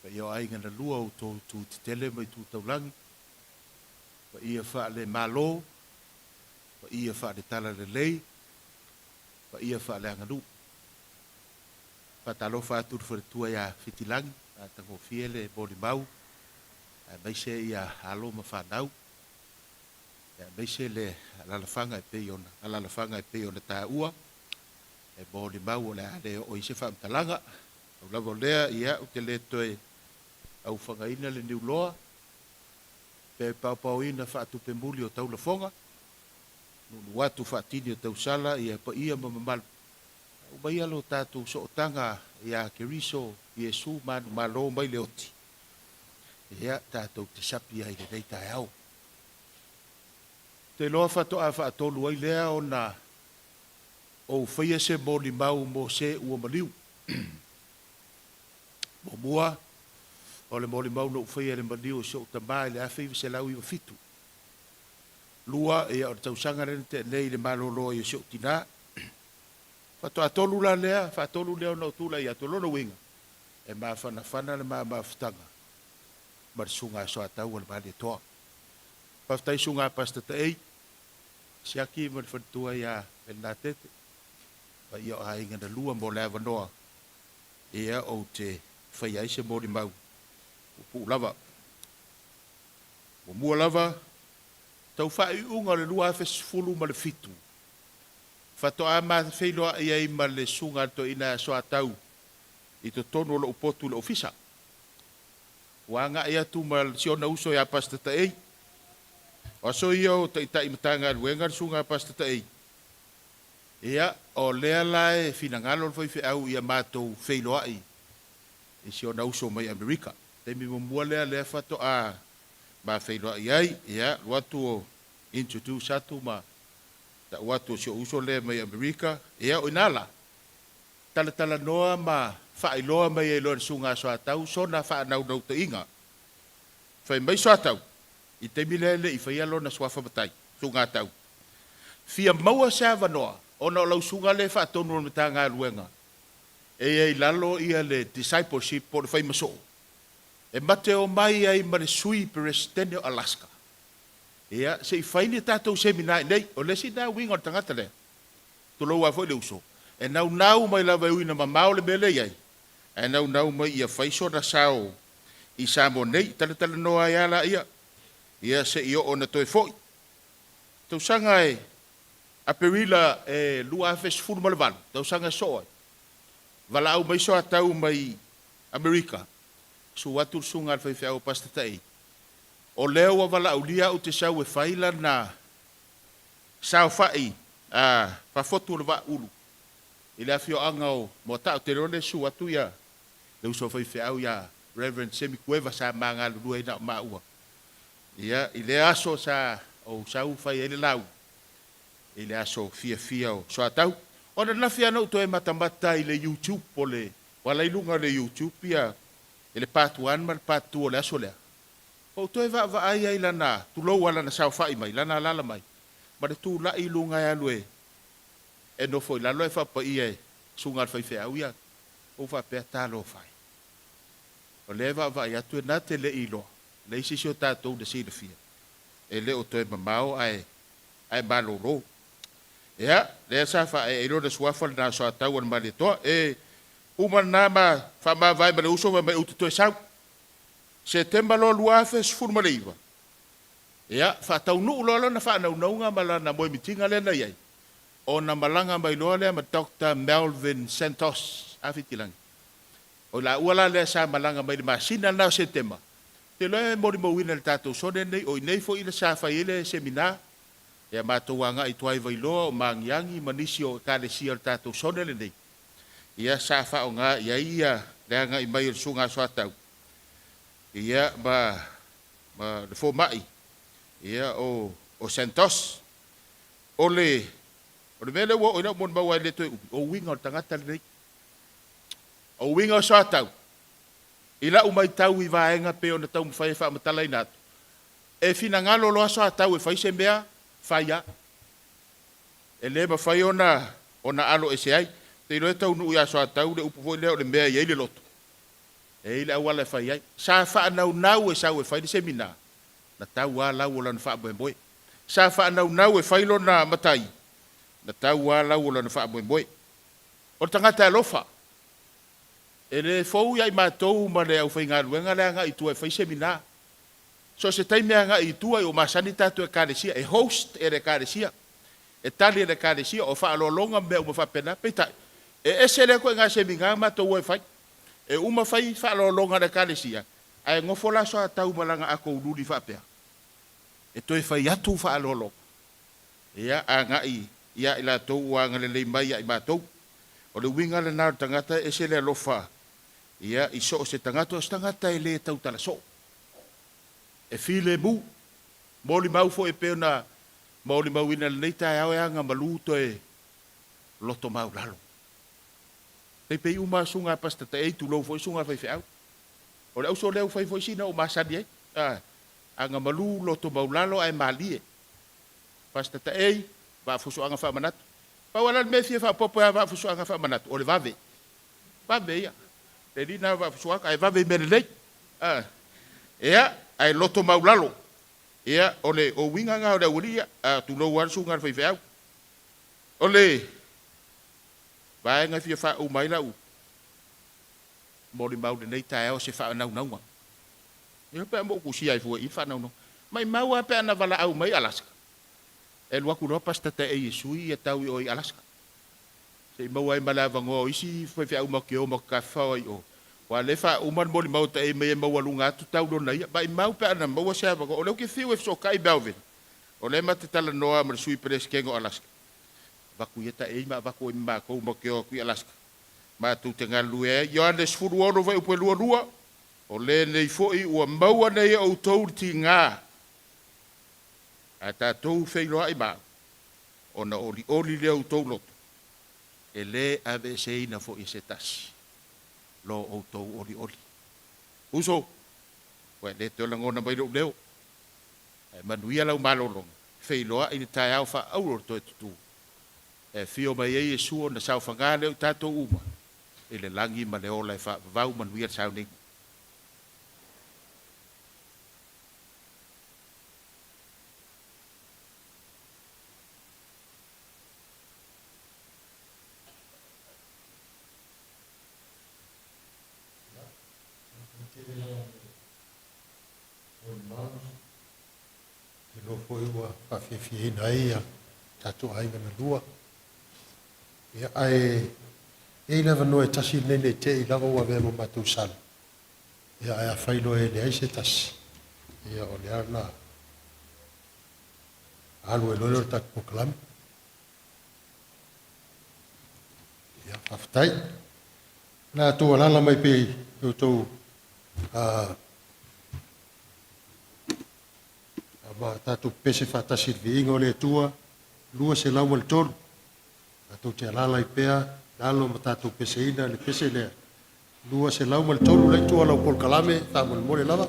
Pa ia ai ngana lua o tō tū te tele mai tū taulangi. Pa ia wha le malo. Pa ia wha le tala le lei. Pa ia wha le anganu. Whātalo whātu whare ia whitilangi. A tango fie le boli mau. A meise ia halo ma whanau. A meise le alalawhanga e peiona. Alalawhanga e peiona tā ua. E boli mau o le ale o ise whaamtalanga. Au lava lea ia o te le toe au whangaina le niuloa. Pe pau ina whaatupe muli o taulafonga. Nunu watu whaatini o tausala ia pa ia mamamalu. O mai alo tātou sootanga ia keriso Iesu manu malo mai le oti. Ia tātou te sapi ai le nei tai au. Te loa whatoa whaatolu ai lea o na o whaia se moli mau mo se ua maliu. Mo mua, o le moli mau no whaia le maliu o so tamai le awhiwa se lau iwa fitu. Lua e o tausanga rene te nei le malolo i so tina. Whatoa tolu la lea, whaatolu lea o na utula i atolono winga. E maa whana le maa futanga. Mar sunga Soatau al mali toa. Paftai sunga pasta te ei. Siaki mar whantua ia el nā tete. Pa ia o hainga na lua mo lea wanoa. Ea o te whaiaise mori mau. Upu lava. O mua lava. Tau whai unga le lua awhes fulu ma le fitu. Whatoa ma whailoa ia i ma le sunga to ina Soatau. I to tono lo upotu le ofisa. Wanga ia tu ma siona uso ia pasta ta ei. O so ia o tai matanga ruenga sunga pasta ta ei. Ia o lea lae finangalo foi fe au ia matou whailoai. I siona uso mai Amerika. Te mi mua lea fato a ma whailoai ai. Ia watu o introduce atu ma ta watu o uso lea mai Amerika. Ia o inala. Tala noa ma whailoa mai e loa sunga Soatau, sona whanau te inga. Whai mai Soatau, i te milele i whai alo na swafa matai, sunga tau. Fia maua sa wanoa, ona o lau sunga le whaatonu o mata ngā ruenga. E lalo ia le discipleship po le whai maso. E mate o mai ai ma le sui presidente o Alaska. Ia, se i whaini tātou semina nei, o lesi nā winga o tangata le. Tolo wa foi le uso. E nau mai lava uina ma maole mele iai. E nau mai ia whaiso na sao i samo nei, tala noa ia la ia. Ia se i o na toi foi. Tau sanga e, a perila e lua afes furu malavalu. Tau sanga soa. Vala au mai soa tau mai Amerika. Su watu sunga al whaiwhia o pasta tai. O leo wa vala au lia o te sau e whaila na sao whai pa fotu o le wa ulu. I lea fio anga o mo tau te rone su watu ia. Le uso whaiwhia au ia Reverend Semi Cueva sa maanga lulua ina o maua. Ia, i le aso sa o sau whai ele lau. I le aso fia o Soatau. O na nafi ana uto e matamata i le YouTube o le, wala ilunga le YouTube ia, ele part 1 ma le part 2 o le aso lea. O uto e va ai ai lana, tulou wala na sao whai mai, lana lala mai. Ma le tu la ilunga e alu e no foi lalo e whapa i e sungar whaiwhia au ia, o whapea talo whai. O le va ai atu e na te le ilo, le isi sio tātou de sila fia. E le o toe mamao ai maloro. Ia, le sa fa e ilo de suafa na Soatau an mali toa, e uman na ma fa ma vai ma le uso ma utu toe sau. Setembra lo luafe sfur ma le iwa. Ia, fa tau nuu lolo na fa naunga ma la na moe mitinga le na iai. O na malanga mai loa le ma Dr. Melvin Santos, awhitilangi. O la uala le sa malanga mai le masina na setembra. Te loe mori mawina le tātou sone nei, o i nei fo i le sa fai ele seminar. Ia mātouanga i tuai vailoa o mangiangi manisi o kālesia le tātou sone le nei. Ia sa fa o ngā ia ia leanga i mai o sunga Soatau. Ia ma le fo mai. Ia o Santos. O le mele wo o ina mon mawai le toi o winga o tangata le nei. O winga o Soatau. Ila umai tau i vaenga pe o na tau mwhai wha matalai natu. E fina ngalo loa Soatau e whai se mea, whai a. E le ma whai ona alo e se ai. Te ilo e tau nuu ia Soatau le upu foi leo le mea i eile loto. E ile awala e whai ai. Sa wha nau e sau e whai ni semina. Na tau a lau o lana wha boe boe. Sa wha nau e whai lo na matai. Na tau a lau o lana wha boe boe. O tangata e lofa. E le fou ia i mātou ma le au whai ngā ruenga lea ngā i tua e whai semina. So se taimea ngā i tua i o masani tātou e kāresia, e host e re kāresia, e tali e re kāresia, o wha alolonga mea uma whapena, peitai. E ese le koe ngā semina mātou e whai, e uma whai wha alolonga re kāresia, a e ngofola soa tau malanga ako ururi whapea. E toi whai atu wha alolonga. Ia a ngā ia i la tau ua ngalelei mai i mātou. O le winga le nāru tangata e se le alofa. Ia i so o se tangata o se tangata e le tau tala so. E file mu. Moli mau fo e peo na moli mau ina le neita e au e anga maluto e loto mau lalo. Te pei uma sunga pasta te eitu lou fo i sunga fai au. O le au so leo fai fo i sina o masani e. Anga malu loto mau lalo ai mali e. Pasta te ei, va fuso anga wha manatu. Pawala me fia fa popo va fuso anga fa manatu o le vave. Vave ia. Te rina va fuso anga ai vave me le. Ia ai loto maulalo. Ia ole o winga nga o le uria tu lo war sunga fa fea. Ole vai nga fia fa o mai la u. Moli mau de nei tae o se fa na na. Ia pe mo ku si ai fu i fa na no. Mai mau pe na vala au mai Alaska. E lua ku ropa sta te e sui e tau i o i Alaska. Se mau ai malava ngo isi foi fe au mo ke o mo ka foi o. Wa le fa uman moli mau te e me mau lunga tu tau do nei. Ba mau pe ana mau se va o le ke fiu e so kai Belvin. O le mate tala noa ma sui pres kengo Alaska. Va ku eta e ma va ko ma ko mo ke o ku Alaska. Ma tu te ngalu e Johannes furu o vai upo lua. O le nei foi o mau nei o tou ti nga. A tātou whailoa i mā, o na oli leo tau loto. E le ave se ina fo i se tasi. Lo o tau oli. Uso, koe le te olangona mai leo. E manuia lau malolong. Whailoa i ni tae au wha auror to e tutu. E fio mai e suo na sau whangā leo tātou uma. E le langi ma le ola e wha vau manuia sau ning. Te lo foi ua whawhiwhiina ia tato ainga na lua. Ia e lewa no e tasi nene te I lava ua vema matou sala. Ia ai a whailo e le aise tasi. Ia o le arna alu e lolo tak poklami. Ia whaftai. Nā tō alala mai pe tō ma tātou pese whatasi vi ingo le tua, lua se lau le tolu. Tātou te alala I pea, nalo ma tātou pese ina, le pese lea. Lua se lau le tolu, le tua lau pol kalame, tā mole lava.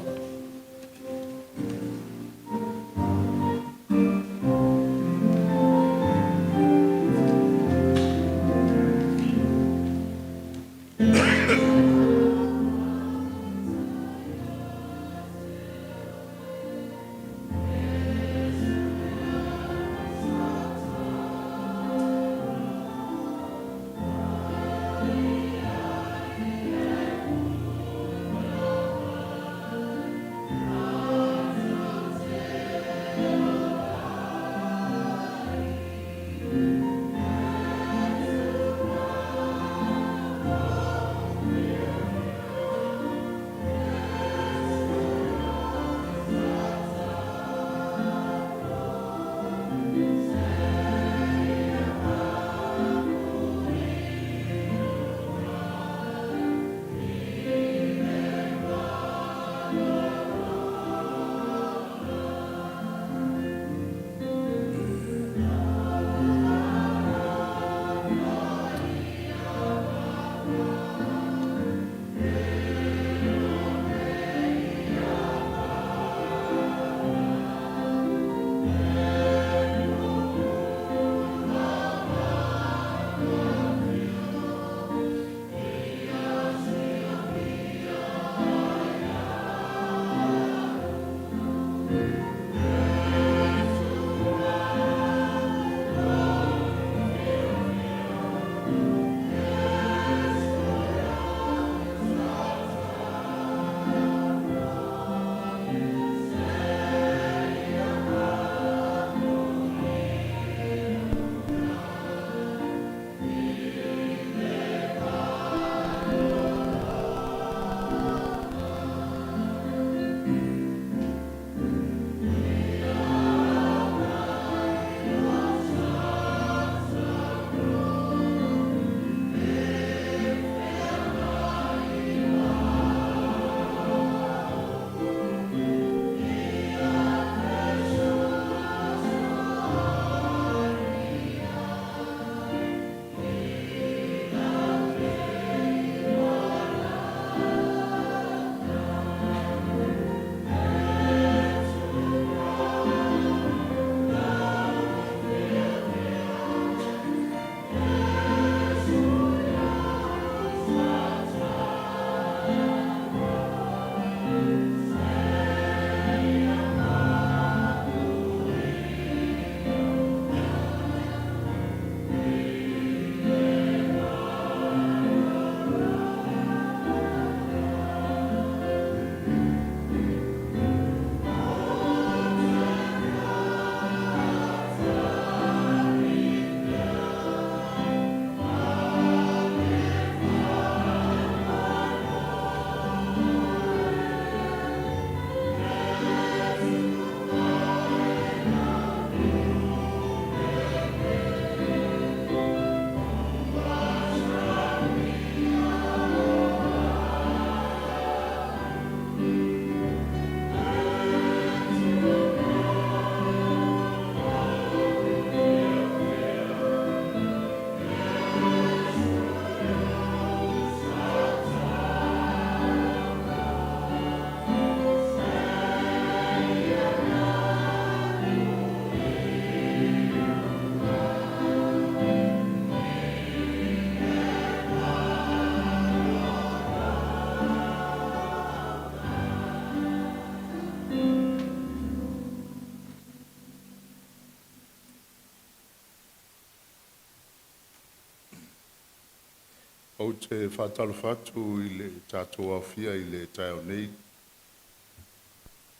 O te whātalo whātu I le tātou awhia I le taio nei.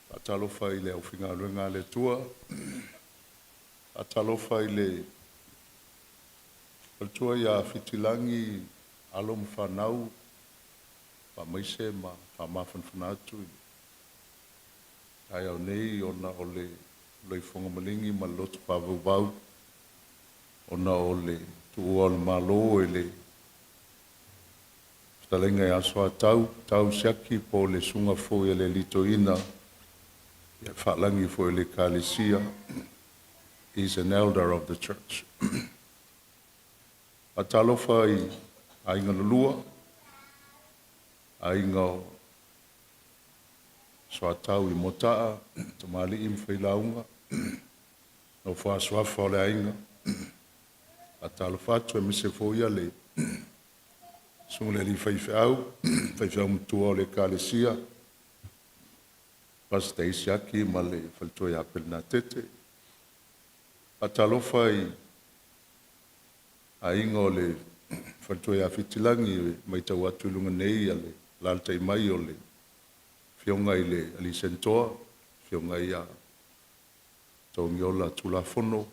Whātalofa I le au whinga ruenga le tua. Whātalofa I le tua ia whitilangi alo mwhanau. Whamaise ma whamawhanwhana atu. Taio nei ona o le whonga malingi ma lotu pāwau. Ona o le tuua o le malo e le talenga e Soatau Tau Siaki po le sunga fo e le litoina e whalangi fo e le kalesia. He's an elder of the church. A talofa I ainga lua, ainga Soatau I motaa, tamali im whailaunga, no whaaswafa o le ainga. A talofa atu e mise fo ia le sunga li whaiwhau mtua o le kalesia. Pastor Siaki ma le whaltoa ia pelna tete. A talofa a inga o le whaltoa ia whitilangi mai tau atu lunga nei a le laltai mai o le whionga I le alisentoa, whionga ia tau ngiola tulafono.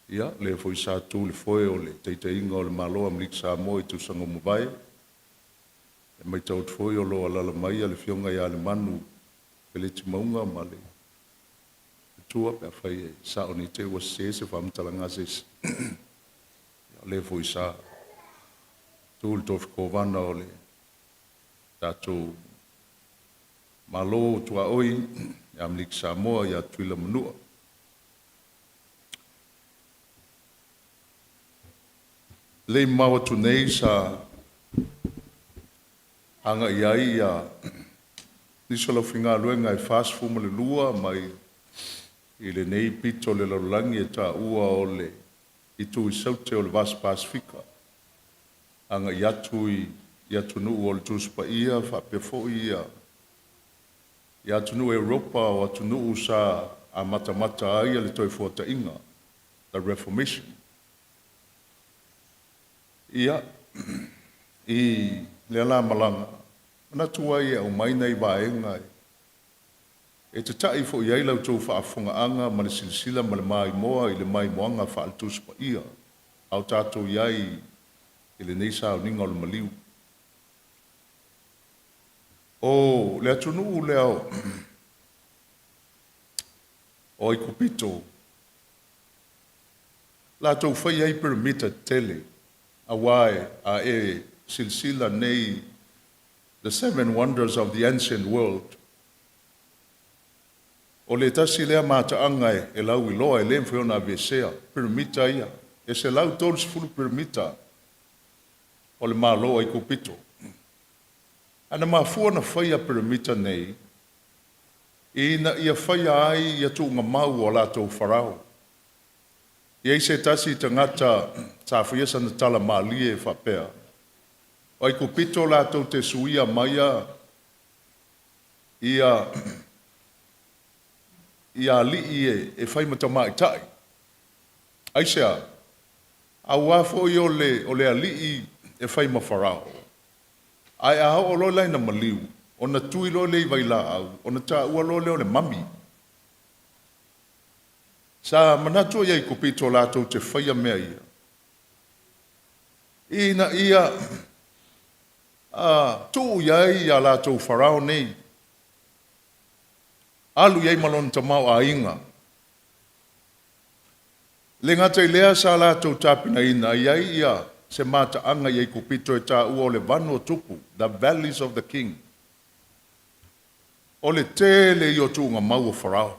Ia, le foi sa tu le foi o le teite inga o le maloa mlik sa mo I tu sango mubai. E mai tau foi o lo alala mai a le whionga ia le manu pe le timaunga ma le tua pe a whai e sa o ni te ua se whamtalanga se. Le foi sa tu le tofi kovana o le tātou malo tua oi ia mlik sa moa ia tuila manua. Le maua tu nei sa anga iai ia nisola whinga luenga I fast fuma le lua mai I le nei pito le larulangi e ta ua o le I tu I saute o le vas pasifika. Anga iatu nu o le tuspa ia whapefo ia. Iatu nu Europa o atu nu sa a mata ai le toi fuata inga. The Reformation. Ia, I le ala malanga, ana tua ia o maina I vaenga e te tai fo iai lau tau whaafunga anga ma le silsila ma le mai moa I le mai moanga whaaltuspa ia, au tātou iai I le neisa o ninga o le maliu. O le atunu le au, o I kupito, la tau whai ai permita tele, Awai a e silsila nei the 7 wonders of the ancient world. O le tasi lea mata anga e lau I loa e le mwhiona vesea, permita ia. E se lau tolu sifulu permita o le māloa I kupito. Ana mafua na whaia permita nei, ina ia whaia ai ia tu ngā mau o lātou wharau. Iei se tasi tangata sa whaia sana tala maalie e whapea. O I kupito lātou te suia maia ia li e whaimata mai tai. Aisea, au wafo I o le ali e whaima wharao. Ai a o lo lai na maliu, o na tui lo le I vaila au, o na ta ua lo leo le mami. Sa manatua iai kupito lātou te whaia mea ia. Ina ia tuu iai a lātou wharao nei. Alu iai malon tamau a inga. Le ngata I lea sa lātou tāpina ina iai ia se mata anga iai kupito e tā ua o le vanu o tupu, the valleys of the king. O le tele I o tūnga mau o wharao.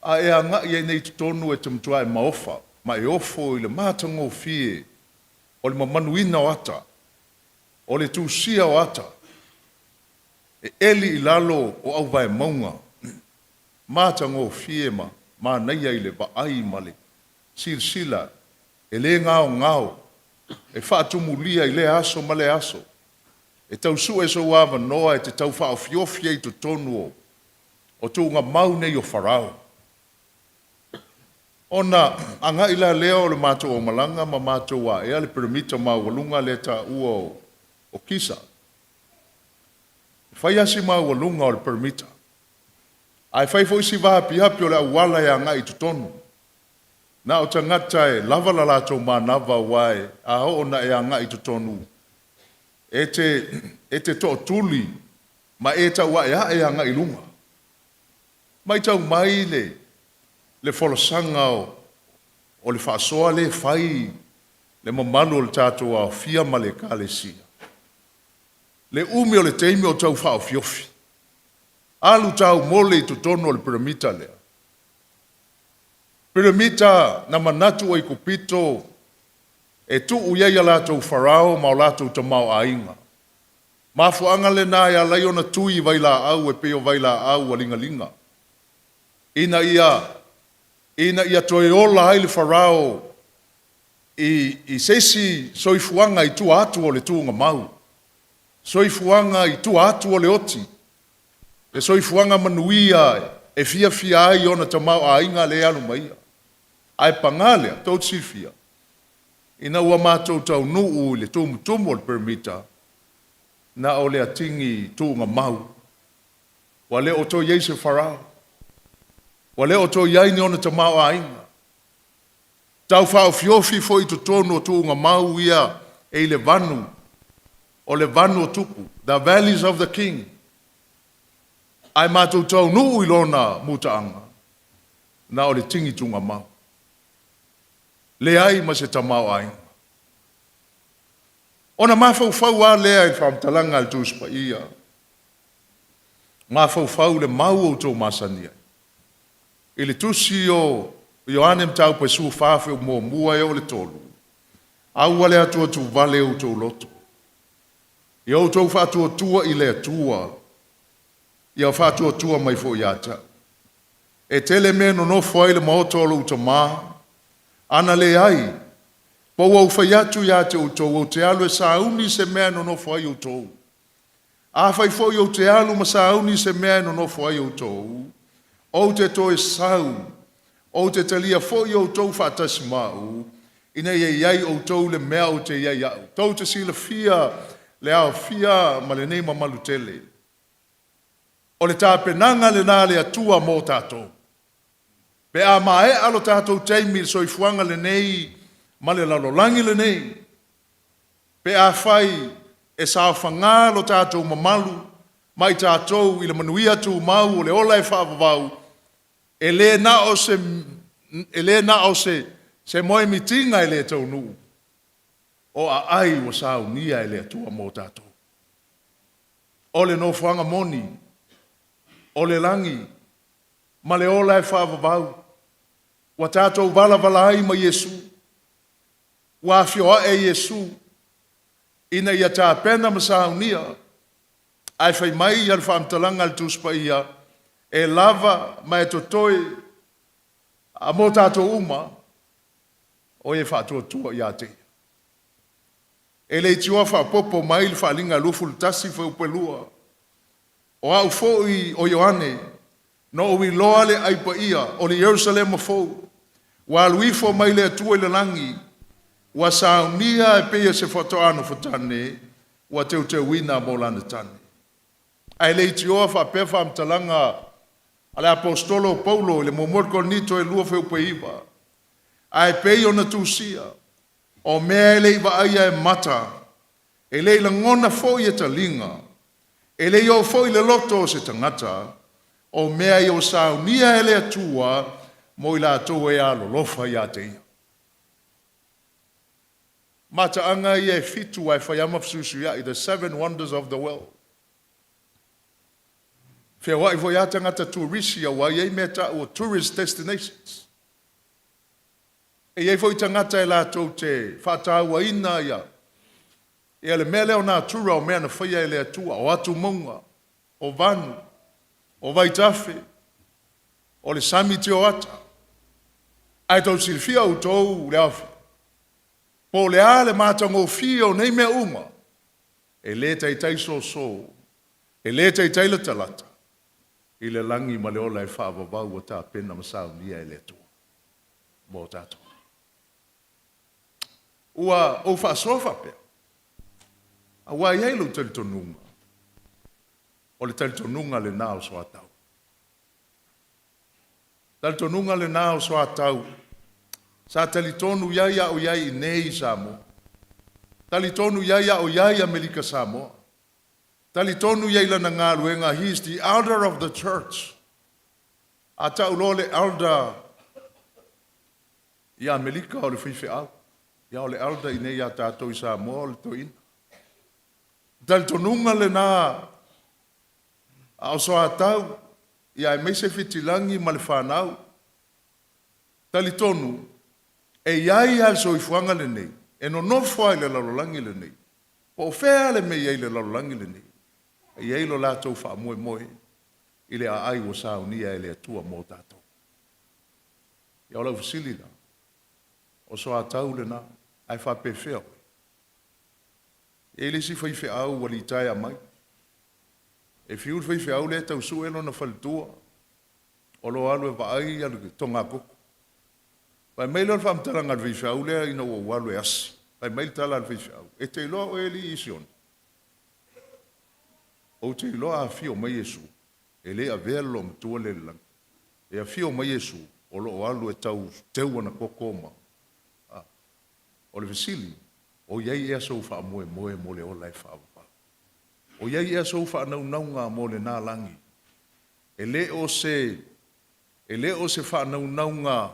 A e anga iai nei tonu e tamtua e maofa, ma e ofo I le mātanga o fie, o le mamanuina o ata, o le tūsia o ata, e eli I lalo o au vai maunga, mātanga o fie ma nei ai le vaai ma le silsila, e le ngao, e whaatumulia I le aso ma le aso, e tau su e so wava noa e te tau whaofiofia I to tonu o tūnga mau nei o wharao. Ona anga ila leo le mato o malanga ma mato wa e ale permita ma walunga le ta ua o kisa. Fai asi ma walunga o le permita. Ai fai fo isi vaha pihapi o le awala ya nga i tutonu. Na o tangata e lava la lato ma nava wae a ho ona e nga i tutonu. E te to tuli ma e ta wa e nga i lunga. Mai tau mai le folosanga o le whaasoa le whai le mamalu o le tātou a fia ma le kālesia. Le umi o le teimi o tau whao fiofi. Alu tau mole i tutono o le piramita lea. Piramita na manatu o i kupito e tu uiai a lātou wharao ma o lātou tamau ainga. Mafuanga le nā ia lai ona tui vaila au e peo vaila au a linga linga. Ina ia toe ola ai le farao i sesi soifuanga i tua atu o le tuunga mau. Soifuanga i tua atu o le oti. Le soifuanga manuia e fia fia ai ona tamau a inga le alu maia. Ai pangalea, tau sifia. Ina ua mātou tau nuu le tumu o le permita na o le atingi tuunga mau. Wa le o to yeise farao. Wa leo to iai ni ona tamau a inga. Tau whao fiofi fo i tutono o tuunga mau ia e le vanu. O le vanu o tupu. The valleys of the king. Ai mātou tau nuu i lona mutaanga. Na o le tingi tunga mau. Le ai ma se tamau a inga. Ona mawhau a lea i whamtalanga al tūspa ia. Mawhau le mau o tō masania. Ele tusi o Ioane mtau pe su fafe o mua e o le tolu. Au wale atua tu vale o tō loto. I au tau whatua tua i le atua. I au whatua tua mai fo iata. E tele me no fwai le maotolo uta maa. Ana le ai. Pau au whaiatu iate o tō o te alu e sauni se mea no fwai o tō. A whai fo i o te alu ma sauni se mea no fwai o tō. O te toe sau, o te talia fo i o tau whatasi mau, ina iai o tau le mea o te iai au. Tau te sila fia, le au fia ma le nei mamalu tele. O le tāpenanga le nā le atua mō tātou. Pe a mae alo tātou teimi soifuanga le nei, ma le lalolangi le nei. Pe a whai e sa whangā lo tātou mamalu, mai tātou i le manuia tu mau o le ola e whaavavau, e le na o se moe mitinga e le tau nu. O a ai o sa unia e le atua mō tātou. O le no whanga moni, o le langi, ma le ola e whaavavau, wa tātou vala ai ma Yesu, wa fioa e Yesu, ina ia tā pena ma sa unia, ai fai mai i al whaamtalanga al tūspa ia, e lava mai totoe a mō tātou uma, o e whātua tua i ate. E le tiwa whapopo mai le whaalinga lufu le tasi whau pelua. O au fōi o Ioane, no o i loa le aipa ia, o le Jerusalem fōu, wa luifo mai le atua i le langi, wa saunia e peia se whatoano whatane, wa teu wina mō lana tane. Ai le tioa whapefa amtalanga ale apostolo Paulo le momor kornito e lua feu peiva. Ai pei ona tusia. O mea le iwa aia e mata. E le la ngona foi e talinga. E le o foi le loto se tangata. O mea i o saunia e le atua mo i la atua e alo lofa i ateia. Mata anga i e fitu ai whaiama fsusu ia i the 7 wonders of the world. Fea wai voi ata ngata tourisia wai ei meta o tourist destinations. E ei voi tangata e la tau te whātāua ina ia. E le mele o nā tura o mea na whaia e le atua, o atu munga, o vanu, o vaitafe, o le sami te o ata. Ai tau silfia u tau le awhi. Po le a le mātango fia o nei mea uma. E le tai so so, e le tai la talata. I le langi ma le ola e whaavavau o tā pena masau nia e le tua. mo tātou. Ua o whaasofa pia. A wai hei lo talitonunga. O le talitonunga le nā o Soatau. Talitonunga le nā o Soatau. Sa talitonu iaia o iai nei Samoa. Talitonu iaia o iai Amerika Samoa. Talitonu iai lana ngā luenga. He is the elder of the church. A taulo le elder ia Amerika o le whiwhi au. Ia o le elder i nei a tātou i Samoa o le toina. Talitonunga le nā a o Soatau. Ia e meise whitilangi ma le whanau. Talitonu e iai al so i fuanga le nei. E no nofo ai le lalolangi le nei. Po whea le mei ai le lalolangi le nei. E iai lo lātou wha moe moe. I le a ai o saunia e le atua mō tātou. Ia o lau fasili la. O Soatau le nā. Ai wha pe whea. E le si whai whea au wali tai a mai. E fiul whai whea au le tau suelo na whalitua. O lo alu e vaai alu tonga koko. Pai mai lor whamtaranga al whai whea au lea ina o walu e asi. Pai mai tala al whai whea au. E te iloa o eli ision. O te iloa a fio mai Yesu. E le a velo mtua le lang. E a fio mai Yesu. O lo alu e tau teu ana koko ma. O le vesili. O iai ea sou wha moe moe mo le o lai wha. O iai ea sou wha nau naunga mo le nā langi. E le o se wha nau naunga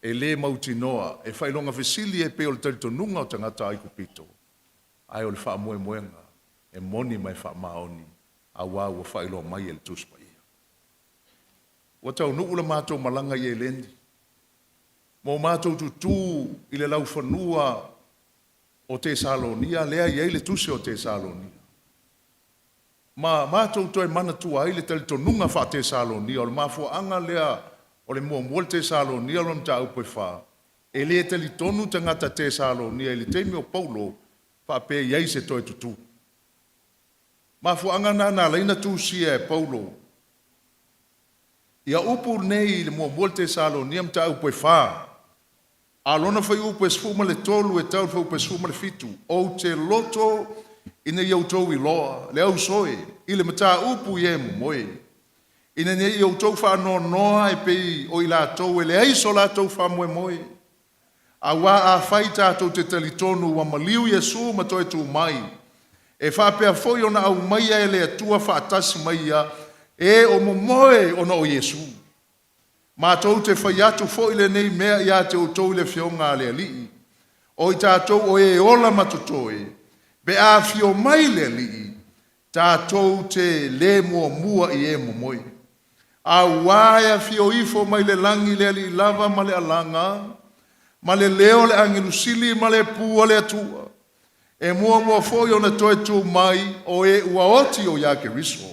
e le mautinoa. E whailonga vesili e pe o le talitonunga o tangata ai kupito. Ai o le wha moe moenga. E moni mai wha maoni. A wau o whailonga mai e le tuspa ia. Wa tau nuku la mātou malanga i e lendi. Mo mātou tutu i le lau whanua o te Salonia, lea i eile tusi o te Salonia. Ma mātou toi mana tua ai le talitonunga wha te Salonia, o le mafuanga lea o le mua te Salonia, o le mta upe wha. E le talitonu tangata te Salonia, e le teimi o Paulo, wha pe iei se toi tutu. Mafuanga nana leina tusi e Paulo. Ia upu nei le mua te Salonia, mta upe wha. Alona fai upe sfuma le tolu e tau fai upe sfuma le fitu. O te loto ina iau tau i loa. Le au soe. I le mata upu i e moe. Ina ne iau tau wha no noa e pei o i la tau e le aiso la tau wha moe moe. A wā a whai tātou te talitonu wa maliu Yesu ma toi tu mai. E wha pia foi ona au mai e le atua wha atasi mai ia. E o mo moe ona o Yesu. Mātou te whai atu fo ile nei mea ia te o tau le whionga le alii. O i tātou o e ola matutoe. Be a whio mai le alii. Tātou te le mua i e momoi. A waia whio ifo mai le langi le alii lava ma le alanga. Ma le leo le angilusili ma le pua le atua. E mua fo i ona toe tu mai o e ua oti o iake riso.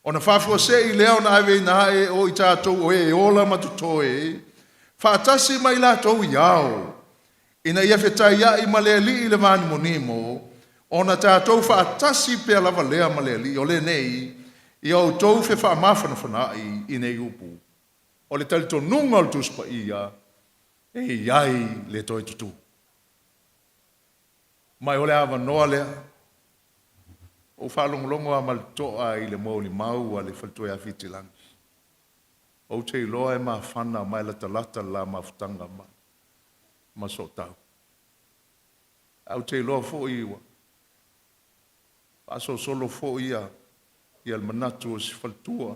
O na whafua se i leo na awe na e o i tātou o e ola matutoe. Whaatasi mai la tau i au. Ina ia whetai ia i male li i le vani monimo. O na tātou whaatasi pe lava lea male li. O le nei, i au tau whe wha mawhana whanai i nei upu. O le talitonunga o tuspa ia, e iai le toi tutu. Mai ole awa noa lea. O whalongolongo a maltoa i le mauli mau a le whaltoe a whitilangi. O te iloa e maa whana mai la talata la mawhtanga ma Soatau. Au te iloa fo iwa. Aso solo fo ia i al manatu o si whaltua.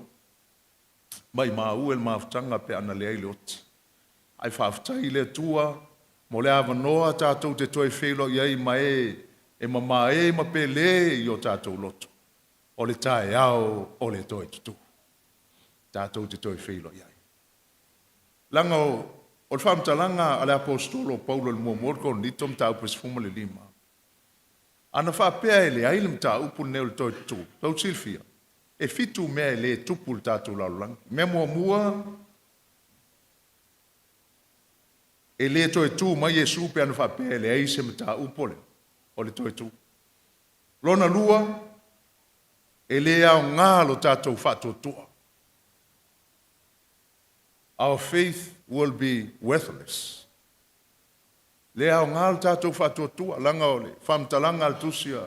Mai maa ue le mawhtanga pe ana le aile oti. Ai whawhtai le tua, mo le awa noa tātou te toi whilo iai mai e mama e ma pele i o tātou loto. O le tae au o le toi tutu. Tātou te toi whilo iai. Langa o le whamtalanga a le apostolo Paulo le muamorko ni tom ta upes fuma le lima. Ana whapea e le ailim ta upu neo le toi tutu. Tau silfia. E fitu mea e le tupu le tātou laulang. Mea mua e le toi tu mai Yesu pe ana whapea e le aise me ta upole. O le toi tu. Lona lua, e le au ngā lo tātou whatotua. our faith will be worthless. Le au ngal tātou whātua langa ole, whamtalanga al tusia.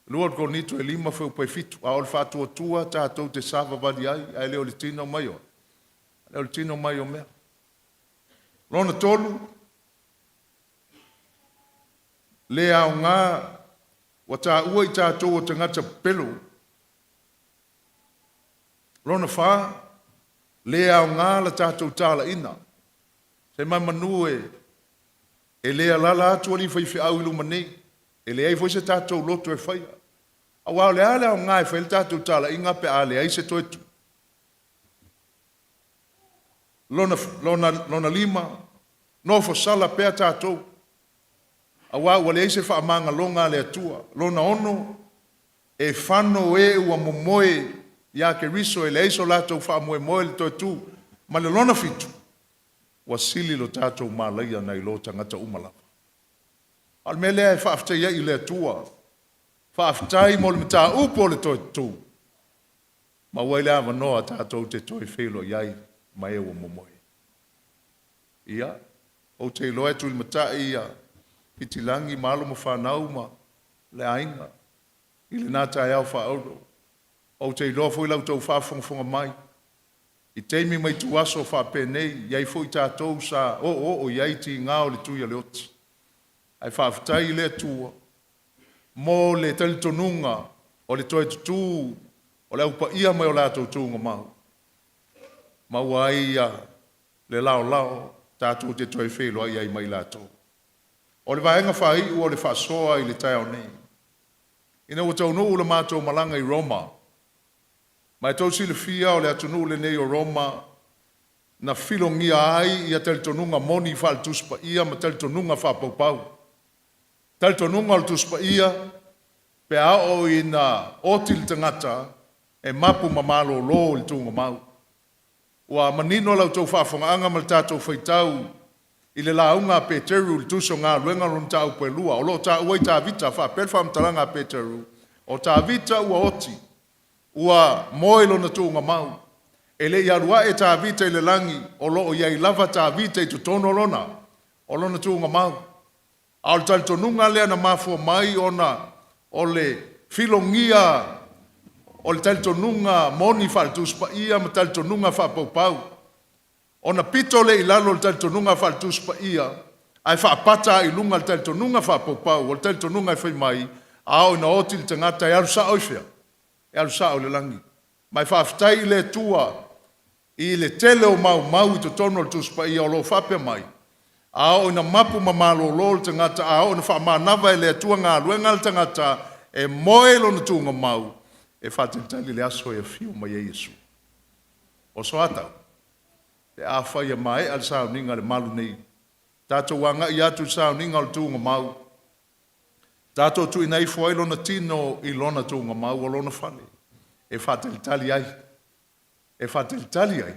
Lua ko nito e lima wheu pai fitu, a ole whātua tātou te sāwa wadi ai, a leo le tino mai o. Leo le tino mai o mea. Lona tolu, le au ngā, wa tā ua i tātou o te ngata pelo. Lona whā, le au ngā la tātou tāla ina. Se mai manu e lea lala atu ali whaiwhi au ilu manei. E lea i fwoi se tātou loto e whaia. A wau le ale au ngā e whaile tātou tāla inga pe ale ai se toetu. Lona lima, no fosala pea tātou. A wau wale ai se whaamanga longa le atua. Lona ono, e whano e ua momoe ia ke riso e le aiso lātou whaamoe moe le toetu. Ma le lona fitu. Wa sili lo tātou mālaia nei lo tangata umalawa. Al me lea e whaaftai i le atua. Whaaftai mo le mta upo le toi tu. Ma wai lea wanoa tātou te toi whelo iai mai ewa momoe. Ia, o te loe tu le mta ia itilangi malo ma whanau ma le ainga. I le nata e au whaoro. O te loa fwoi lau tau whaafonga mai. I teimi mai tu aso whaapenei, iai fwoi tātou sa o iai ti ngāo le tuia le oti. Ai whaaftai le atua. Mo le talitonunga o le toe tutu o le aupa ia mai o lātou tūnga mau. Mau ai le lao tātou te toe whelo ai mai lātou. O le vaenga whai o le whaasoa i le tai au nei. Ina o tau nuu le mātou malanga i Roma. Mai tau si le fia o le atunu le nei o Roma na filongia ai ia talitonunga moni whaaltuspa ia ma talitonunga whapaupau. Talitonunga o le tuspa ia pe ao i na otil tangata e mapu mamalo lo le tunga mau. Ua manino lau tau whaafongaanga ma le tātou whaitau i le launga Peteru le tuso ngā luenga lon tau pelua. O lo tā uai tā vita whaapel whaamtalanga Peteru. O tā vita ua oti. Ua moelo na tunga mau. E le iarua e tā vita i le langi o lo o iai lava tā vita i tutono lona. O lo na tunga mau. A o le talitonunga lea na mafua mai o le filongia o le talitonunga moni whaaltuspa ia ma talitonunga whaapaupau. O na pito le ilalo le talitonunga whaaltuspa ia ai whaapata i lunga le talitonunga whaapaupau o le talitonunga i whai mai a o na oti le tangata e arusa oifea. E arusa o le langi. Mai whaaftai le tua i le tele o mau i to tono le tuspa ia o lo whapea mai. A o ina mapu mamalo lo le tangata a o na whaamanawa e le atua ngā luenga le tangata e moelo na tunga mau e whaatitali le aso e fiu mai e Yesu. O soatau, te awhai e mai al sauninga le malu nei. Tātou wanga i atu sauninga le tunga mau. Tātou tu inai fuailo na tino i lona tunga mau o lona whale. E whaatitali ai. E whaatitali ai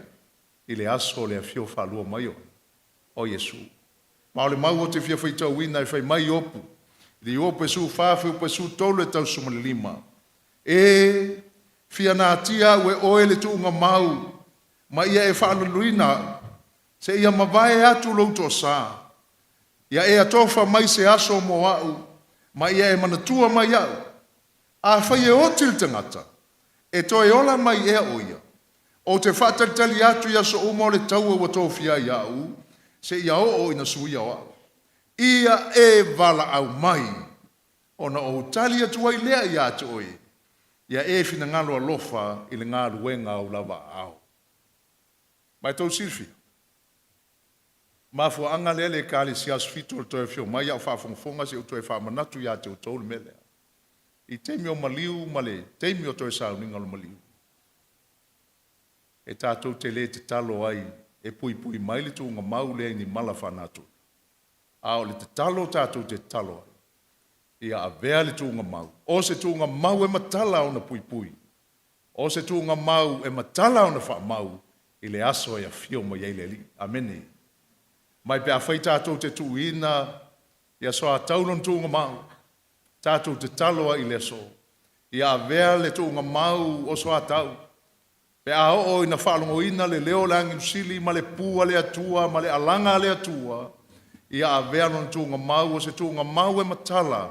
i le aso le fiu whalua mai o Yesu. Ma o le mau o te fia whaitau wina e whai mai opu. Li opu e su whawhi upa su tolu e tau sumale lima. E fia nā tia ue oe le tuunga mau. Ma ia e whaaluina. Se ia mawae atu louto sā. Ia e atofa mai se aso mo au. Ma ia e manatua mai au. A whai e otil tangata. E toi ola mai e oia. O te whaatalitali atu ia so umo le taua wa tofia ia au. Se ia o ina suia o au. Ia e vala au mai. Ona o tali atu ai lea ia atu oi. Ia e fina ngalo alofa i le ngā ruenga o lava au. Mai tau silfi. Mafua anga lele kali si asfito o toe fio mai au whafonga se o toe whamanatu ia te o tau le mele. I teimi o maliu male, teimi o toe sauninga o maliu. E tātou te le te talo ai, e pui mai le tuunga mau le ni mala whanatu. A o le te talo tātou te talo ai. Ia a vea le tuunga mau. O se tuunga mau e matala o na pui. O se tuunga mau e matala o na wha mau. I le aso e a fio mo iei le li. Amene. Mai pe a whai tātou te tuina. Ia soa taulon tuunga mau. Tātou te talo ai le so. Ia a vea le tuunga mau o soa tau. Pe a o ina whaalongo ina le leo langi usili ma le pua le atua, ma le alanga le atua, ia a vea non tūnga mau o se tūnga mau e matala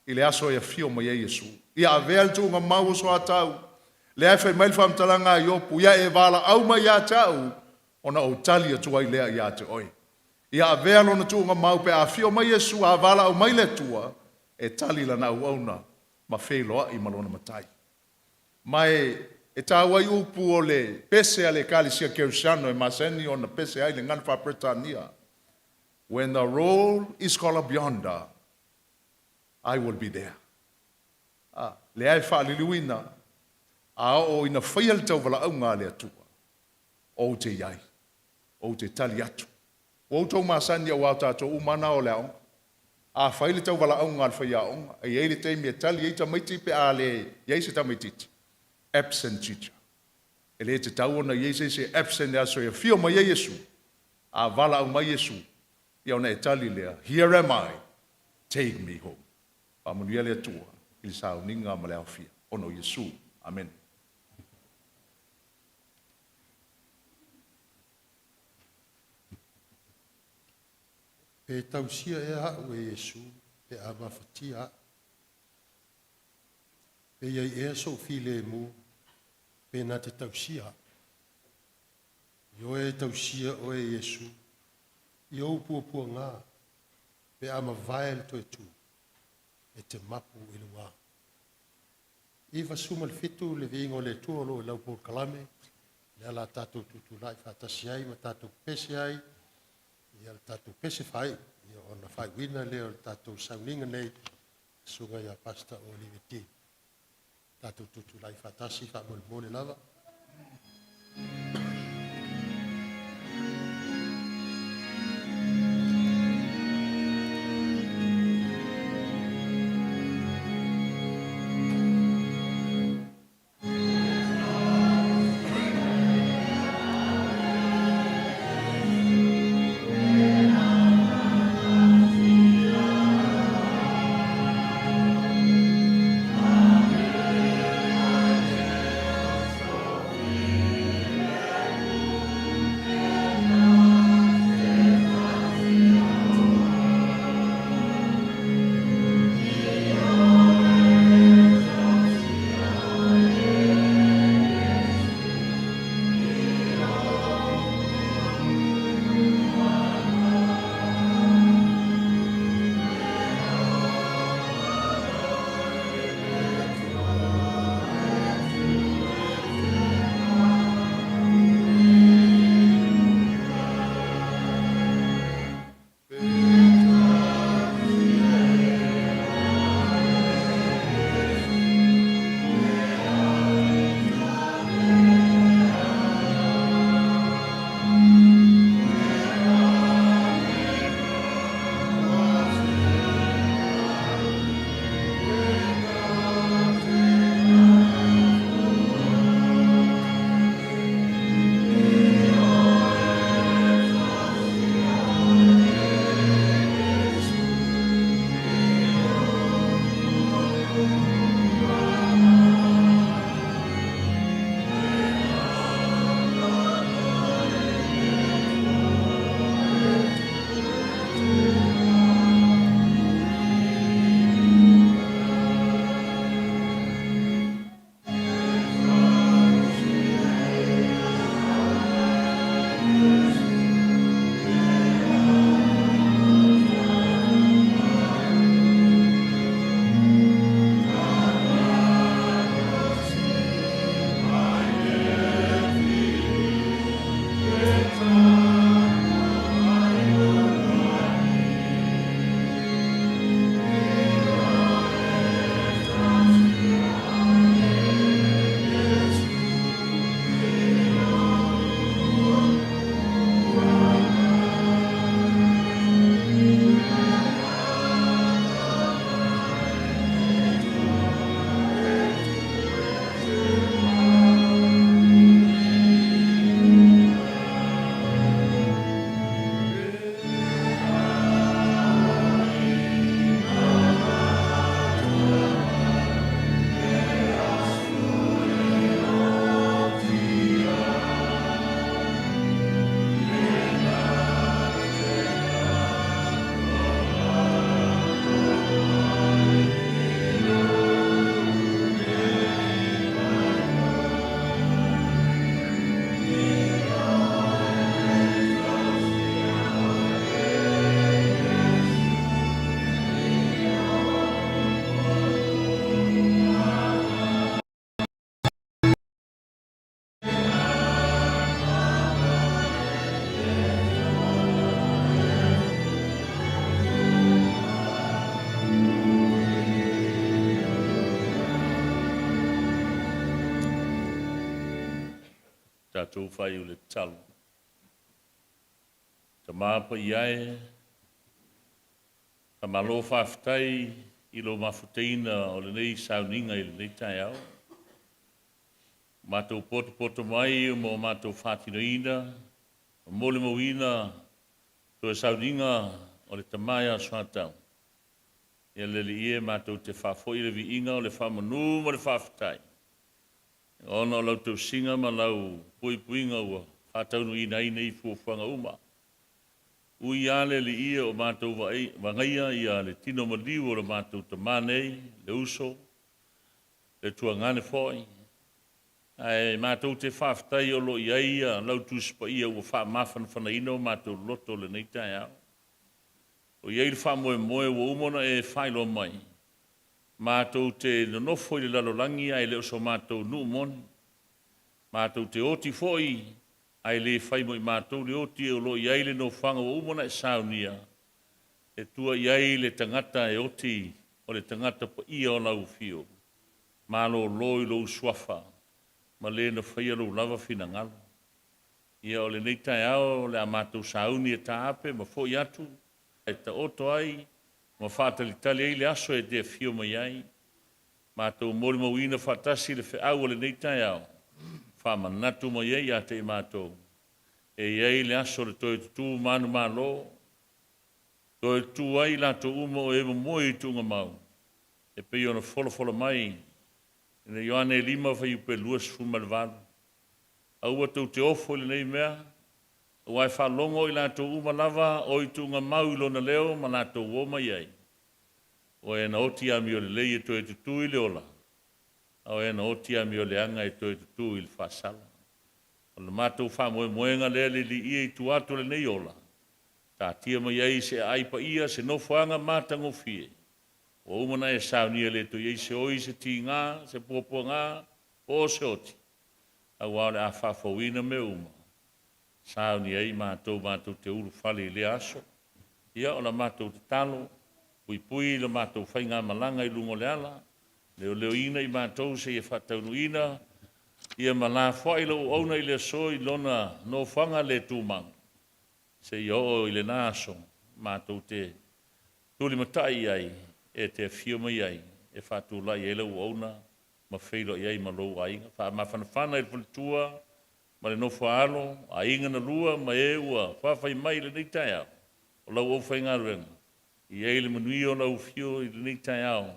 i le aso ia fio ma ia Yesu. Ia a vea le tūnga mau o Soatau, le ai whai mail whamtalanga i opu, ia e wala au ma ia tau, ona o tali atua i lea ia te oi. Ia a vea lona tūnga mau pe a fio ma Yesu, a wala au mai le tua, e tali lana au auna, ma wheloa i malona matai. Mai e tāua i upu o le pese a le kalisia Kerusiano e maseni o na pese ai le ngana whapretania. When the roll is called up yonder, I will be there. Le ai whaaliluina, a o ina whaial tau wala au ngā le atua. O te iai, o te tali atu. O tau masani au au tātou umana o le aonga. A whaile tau wala au ngā le whaia aonga. E eile teimi e tali eita maiti pe a le iai se tamaititi. Absent teacher. E le te tau ona iei se absent e aso e fio mai Yesu. A wala au mai Yesu. Ia ona e tali lea. Here am I. Take me home. Pamunia lea tua. I sao ninga ma lea fia. Ono Yesu. Amen. Pe tausia e hau e Yesu. Pe a mawhatia. Pe iai e so file mu. Pe na te tausia. Io e tausia o e Yesu. Io pua ngā. Pe ama vael to e tu. E te mapu i lua. Iwa suma le fitu le vingo le tuolo e lau por kalame. Le ala tātou tutu lai whatasi ai ma tātou pese ai. Ia le tātou pese whai. Ia ona whai wina leo le tātou sauninga nei. Sunga ia pasta o liveti. Tātou tutu lai whatasi wha mole lava. tātou whai o le talo. Ta māpa iai, ka malo whawhtai i lo mafuteina o le nei sauninga i le nei tai au. Mātou poto mai mo mātou whātinoina, o mole mawina, to e sauninga o le tamaya Soatau. Ia le ie mātou te whawhoi le vi inga o le whamanu mo le whawhtai. Ona o lau tau singa ma lau puinga ua, whātaunu i nei nei fuafuanga uma. Ui ale le ia o mātou wangaia ia le tino maliu o le mātou tamanei, le uso, le tuangane foi. Ai mātou te whawhtai o lo ia lau tuspa ia ua wha mafan whanaino mātou loto le nei tai au. O iei le wha moe ua umona e whailo mai. Mātou te nonofo i le lalolangi ai le oso mātou nu moni. Mātou te oti foi ai le whai mo i mātou le oti e o lo iei le no whanga ua umona e saunia. E tua iei le tangata e oti o le tangata pa ia o lau fio. Mālo loi lo uswafa. Ma le na whaia lo lava fina ngalo. Ia o le neitai ao le a mātou sauni e taape ma fo i atu. E ta oto ai, ma whātalitali ei le aso e te fio mai ai. Mātou mori mawina whātasi le whiau o le neitai ao. Whamanatu mai ei a te i mātou. E ei le aso le toi tutu manu mālo. Toi tu ai la to umo e moi tunga mau. E pe ona fola mai. Ina Ioane 5 whai upe luas fumalvalu. Aua tau te ofo le nei mea. Wai whalongo i la to uma lava o i tunga mau ilona leo ma la to woma iai. O e na oti ami o le lei e toi tutu i le ola. O e na oti ami o le anga e toi tutu i le whasala. O le mātou wha moenga lea le li ia i tuato le nei ola. Tā tia mai ei se aipa ia se no whanga mātango fie. O umana e saunia le to iei se oi se ti ngā, se popo ngā, o se oti. A wale a whawhawina me uma. Saunia ei mātou te uru whali le aso. Ia o la mātou te talo, pui le mātou whainga malanga i lungo le ala. Leo ina i mātou se ia whataunu ina. Ia mala whaila o auna i le so i lona no whanga le tūmang. Se ia o i le nāso, mātou te tuli matai ai, e te fio mai ai, e whātu lai e lau auna, ma whailo i ai ma lou ainga. Ma whanawhana i le politua, ma le no whaalo, a inga na lua, ma e ua, whawhai mai le nei tai au, o lau au whainga ruenga. I ei le manui o lau fio i le nei tai au,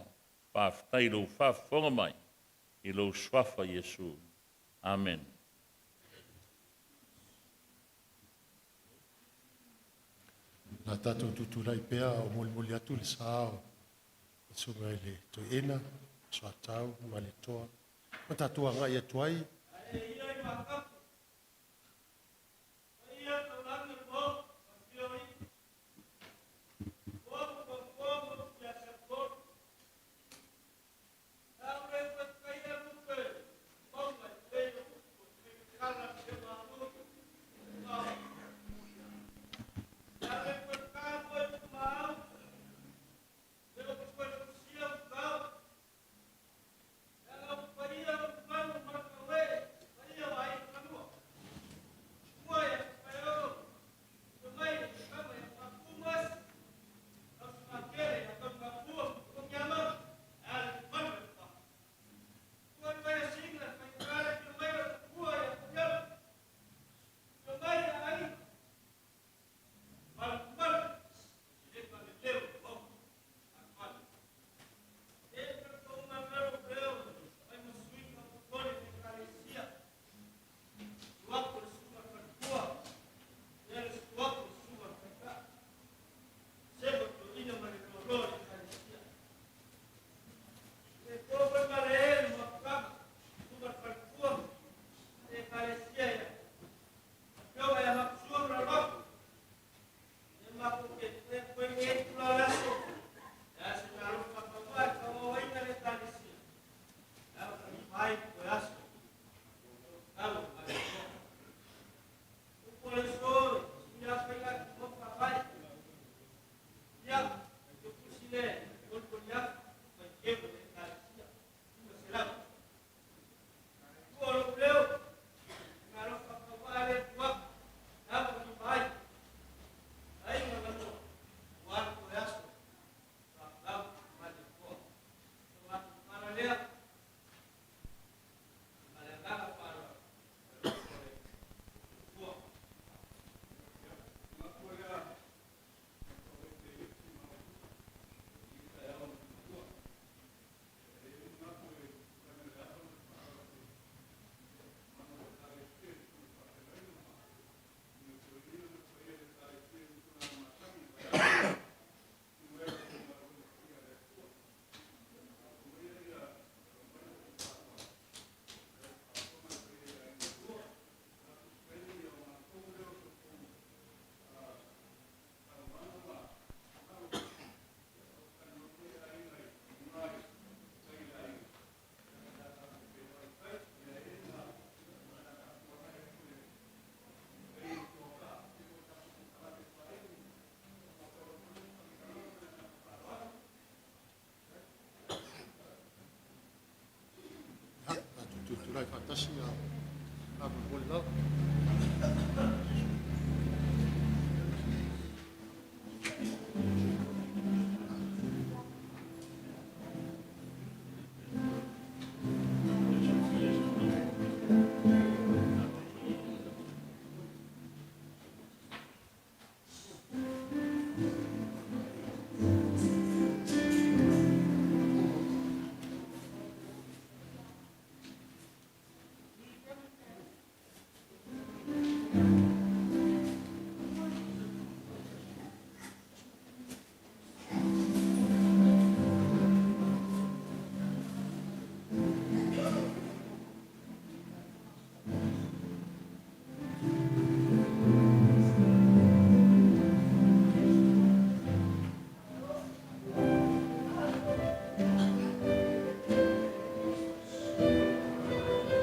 whawhai lau whawhonga mai, i lau swafa Yesu. Amen. Na tātou tuturai pea o moli atu le sao. Sunga le to ena, Soatau, ma le toa. Ma tātua ngai atuai. ngai whatasi a mawole lau.